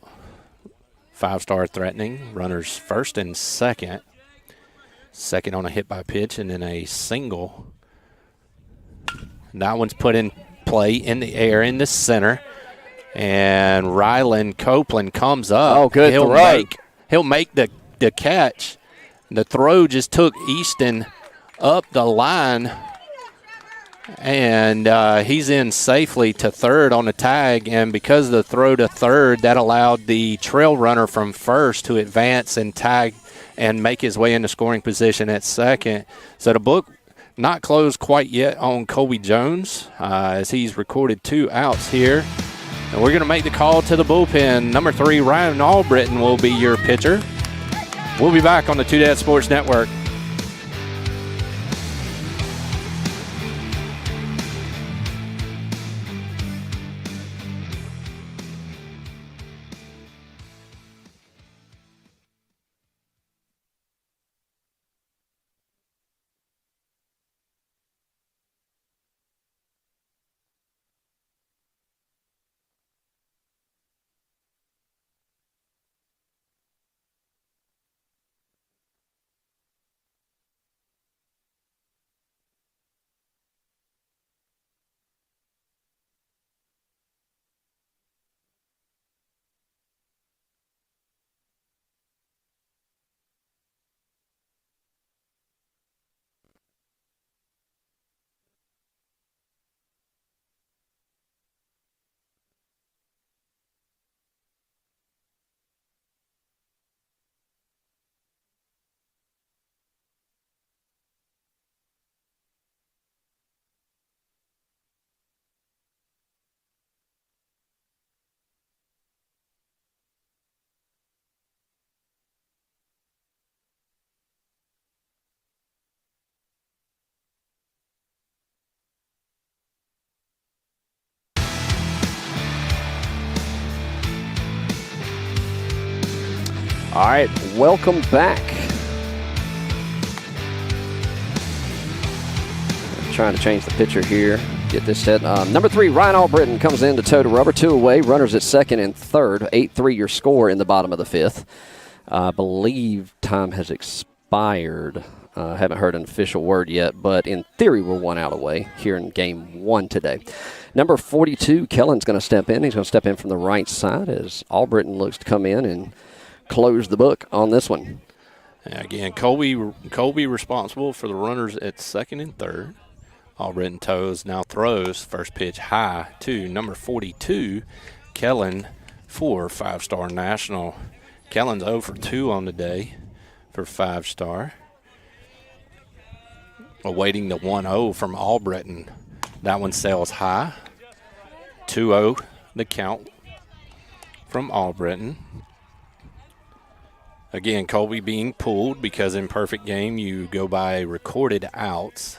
5-Star threatening. Runners first and second. Second on a hit by pitch and then a single. That one's put in play in the air in the center. And Ryland Copeland comes up. Oh, good throw. He'll make the the catch. The throw just took Easton up the line, and he's in safely to third on the tag. And because of the throw to third, that allowed the trail runner from first to advance and tag and make his way into scoring position at second. So the book not closed quite yet on Colby Jones as he's recorded 2 outs here. And we're going to make the call to the bullpen. Number 3, Ryan Albritton will be your pitcher. We'll be back on the Two Dad Sports Network. All right, welcome back. I'm trying to change the pitcher here. Get this set. Number 3, Ryan Albritton comes in to toe the rubber. 2 away. Runners at second and third. 8-3 your score in the bottom of the 5th. I believe time has expired. Haven't heard an official word yet, but in theory we're 1 out away here in game 1 today. Number 42, Kellen's going to step in. He's going to step in from the right side as Albritton looks to come in and close the book on this one. Again, Colby responsible for the runners at second and third. Albritton toes, now throws. First pitch high to number 42, Kellen for 5-star National. Kellen's 0 for 2 on the day for 5-star. Awaiting the 1-0 from Albritton. That one sails high. 2-0 the count from Albritton. Again, Colby being pulled because in perfect game you go by recorded outs.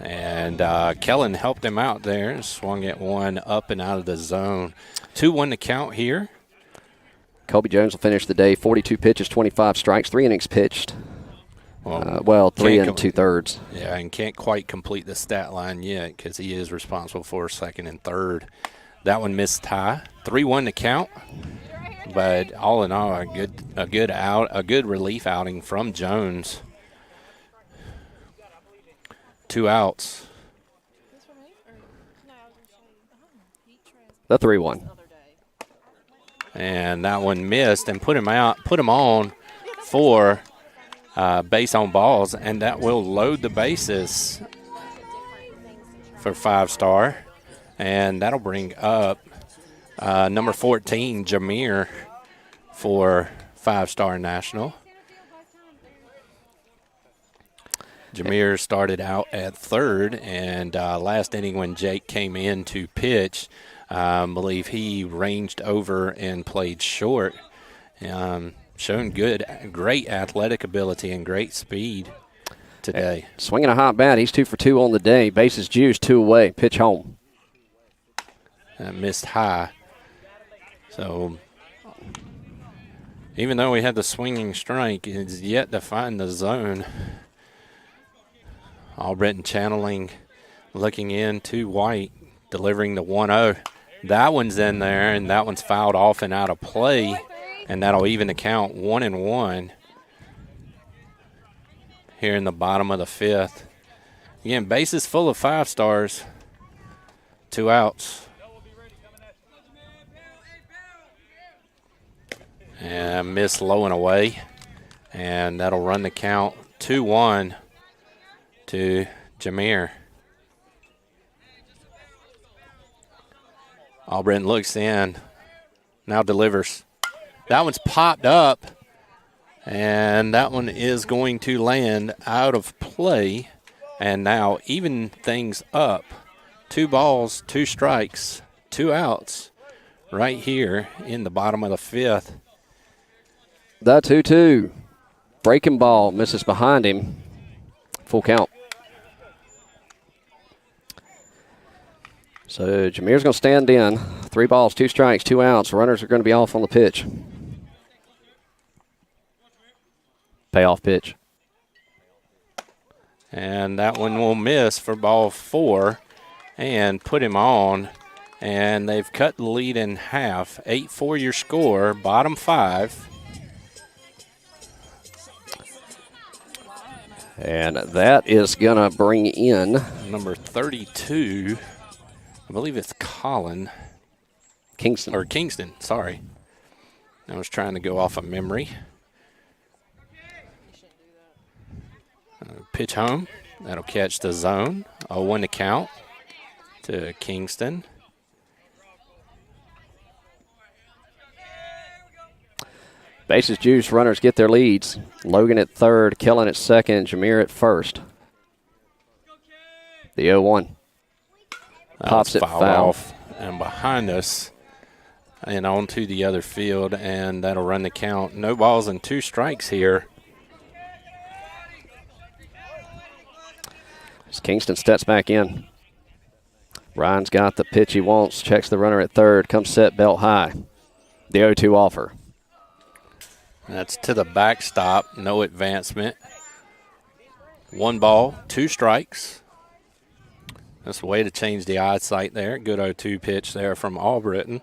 Kellen helped him out there and swung at one up and out of the zone. 2-1 to count here. Colby Jones will finish the day, 42 pitches, 25 strikes, 3 innings pitched. 3 and 2/3. Yeah, and can't quite complete the stat line yet because he is responsible for second and third. That one missed high. 3-1 to count. But all in all, a good relief outing from Jones. 2 outs. The 3-1. And that one missed and put him on for base on balls, and that will load the bases for 5-star. And that'll bring up number 14, Jameer, for 5-star National. Jameer started out at third, and last inning when Jake came in to pitch, I believe he ranged over and played short. Shown great athletic ability and great speed today. Swinging a hot bat. He's 2 for 2 on the day. Bases juiced, 2 away. Pitch home. Missed high. So even though we had the swinging strike, it's yet to find the zone. Albritton channeling, looking in to White, delivering the 1-0. That one's in there, and that one's fouled off and out of play, and that'll even the count 1-1 here in the bottom of the 5th. Again, bases full of 5-stars, 2 outs. and missed low and away. And that'll run the count 2-1 to Jameer. Albritton looks in, now delivers. That one's popped up, and that one is going to land out of play. And now even things up. 2 balls, 2 strikes, 2 outs right here in the bottom of the 5th. The 2-2. Breaking ball misses behind him. Full count. So Jameer's going to stand in. 3 balls, 2 strikes, 2 outs. Runners are going to be off on the pitch. Payoff pitch. And that one will miss for ball 4 and put him on. And they've cut the lead in half. 8-4 your score, bottom 5. And that is going to bring in Number 32, I believe it's Colin. Kingston. Or Kingston, sorry. I was trying to go off of memory. Pitch home. That'll catch the zone. 0-1 to count to Kingston. Bases juice, runners get their leads. Logan at third, Kellen at second, Jameer at first. The 0-1. Pops it foul. Off and behind us and onto the other field, and that'll run the count. No balls and 2 strikes here. As Kingston steps back in. Ryan's got the pitch he wants, checks the runner at third, comes set, belt high. The 0-2 offer. That's to the backstop, no advancement. 1 ball, 2 strikes. That's a way to change the eyesight there. Good 0-2 pitch there from Albritton.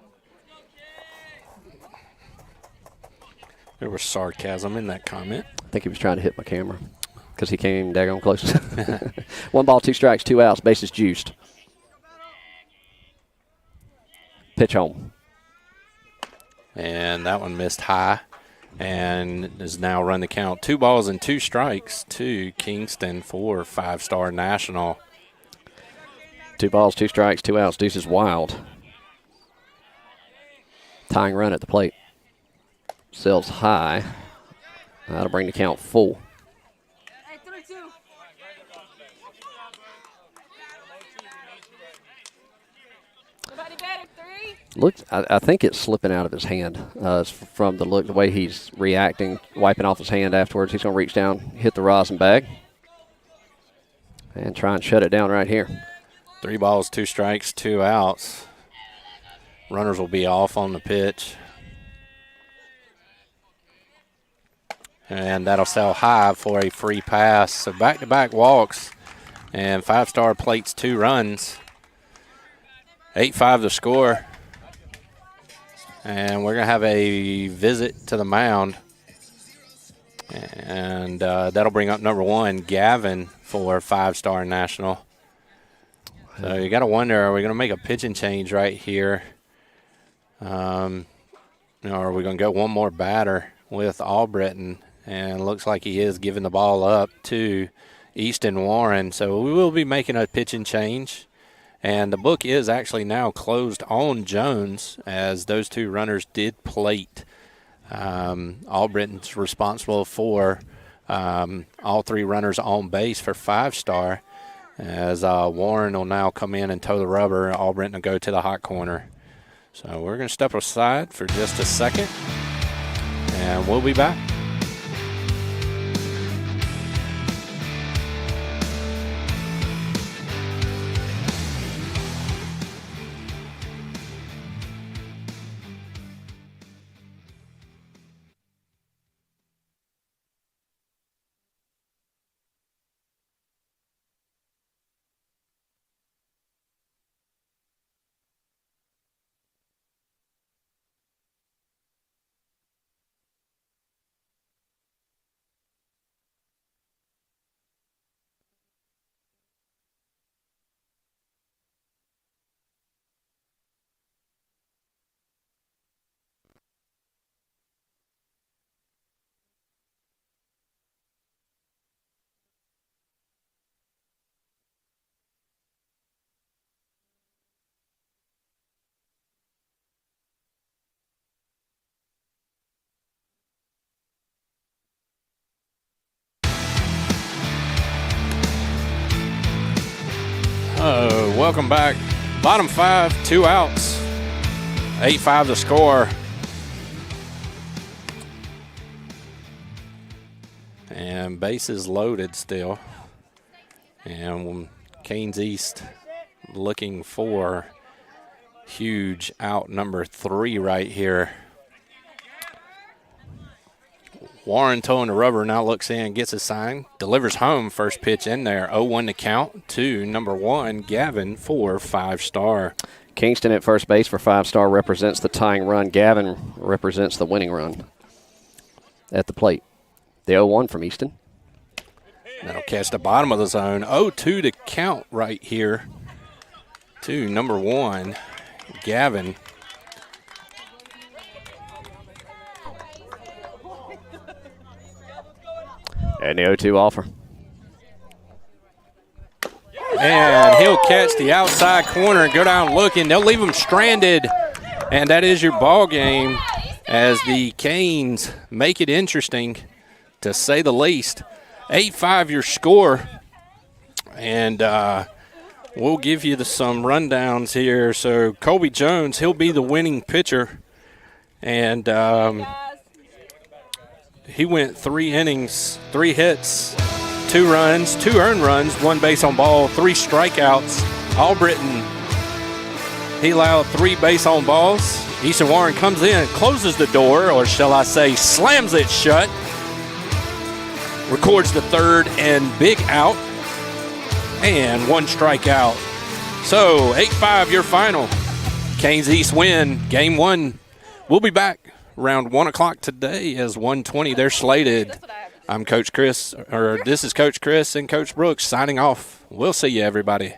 There was sarcasm in that comment. I think he was trying to hit my camera because he came daggone close. 1 ball, 2 strikes, 2 outs, bases juiced. Pitch home. And that one missed high and is now run the count. 2 balls and 2 strikes to Kingston for 5-star National. 2 balls, 2 strikes, 2 outs. Deuce is wild. Tying run at the plate. Sails high. That'll bring the count full. Hey, 3-2. Somebody better, 3. Look, I think it's slipping out of his hand from the way he's reacting, wiping off his hand afterwards. He's going to reach down, hit the rosin bag, and try and shut it down right here. 3 balls, 2 strikes, 2 outs. Runners will be off on the pitch. And that'll sail high for a free pass. So back-to-back walks, and 5-star plates 2 runs. 8-5 the score. And we're going to have a visit to the mound. And that'll bring up number 1, Gavin, for 5-star National. So you got to wonder, are we going to make a pitching change right here? Are we going to go one more batter with Albritton? And it looks like he is giving the ball up to Easton Warren. So we will be making a pitching change. And the book is actually now closed on Jones, as those 2 runners did plate. Albritton's responsible for all 3 runners on base for 5-star. As Warren will now come in and toe the rubber, Albritton will go to the hot corner. So we're going to step aside for just a second, and we'll be back. welcome back. Bottom 5, 2 outs. 8-5 the score. And bases loaded still. And Canes East looking for huge out number 3 right here. Warren towing the rubber, now looks in, gets a sign, delivers home, first pitch in there, 0-1 to count to number 1, Gavin for 5-star. Kingston at first base for 5-star represents the tying run. Gavin represents the winning run at the plate. The 0-1 from Easton. That'll catch the bottom of the zone, 0-2 to count right here to number 1, Gavin. And the 0-2 offer. And he'll catch the outside corner and go down looking. They'll leave him stranded. And that is your ball game as the Canes make it interesting, to say the least. 8-5 your score. And we'll give you some rundowns here. So Colby Jones, he'll be the winning pitcher. And he went 3 innings, 3 hits, 2 runs, 2 earned runs, 1 base on ball, 3 strikeouts. Albritton, he allowed 3 base on balls. Easton Warren comes in, closes the door, or shall I say slams it shut. Records the 3rd and big out, and 1 strikeout. So 8-5 your final. Canes East win game 1. We'll be back around 1 o'clock today as 1:20 they're slated. I'm Coach Chris, or this is Coach Chris and Coach Brooks signing off. We'll see you, everybody.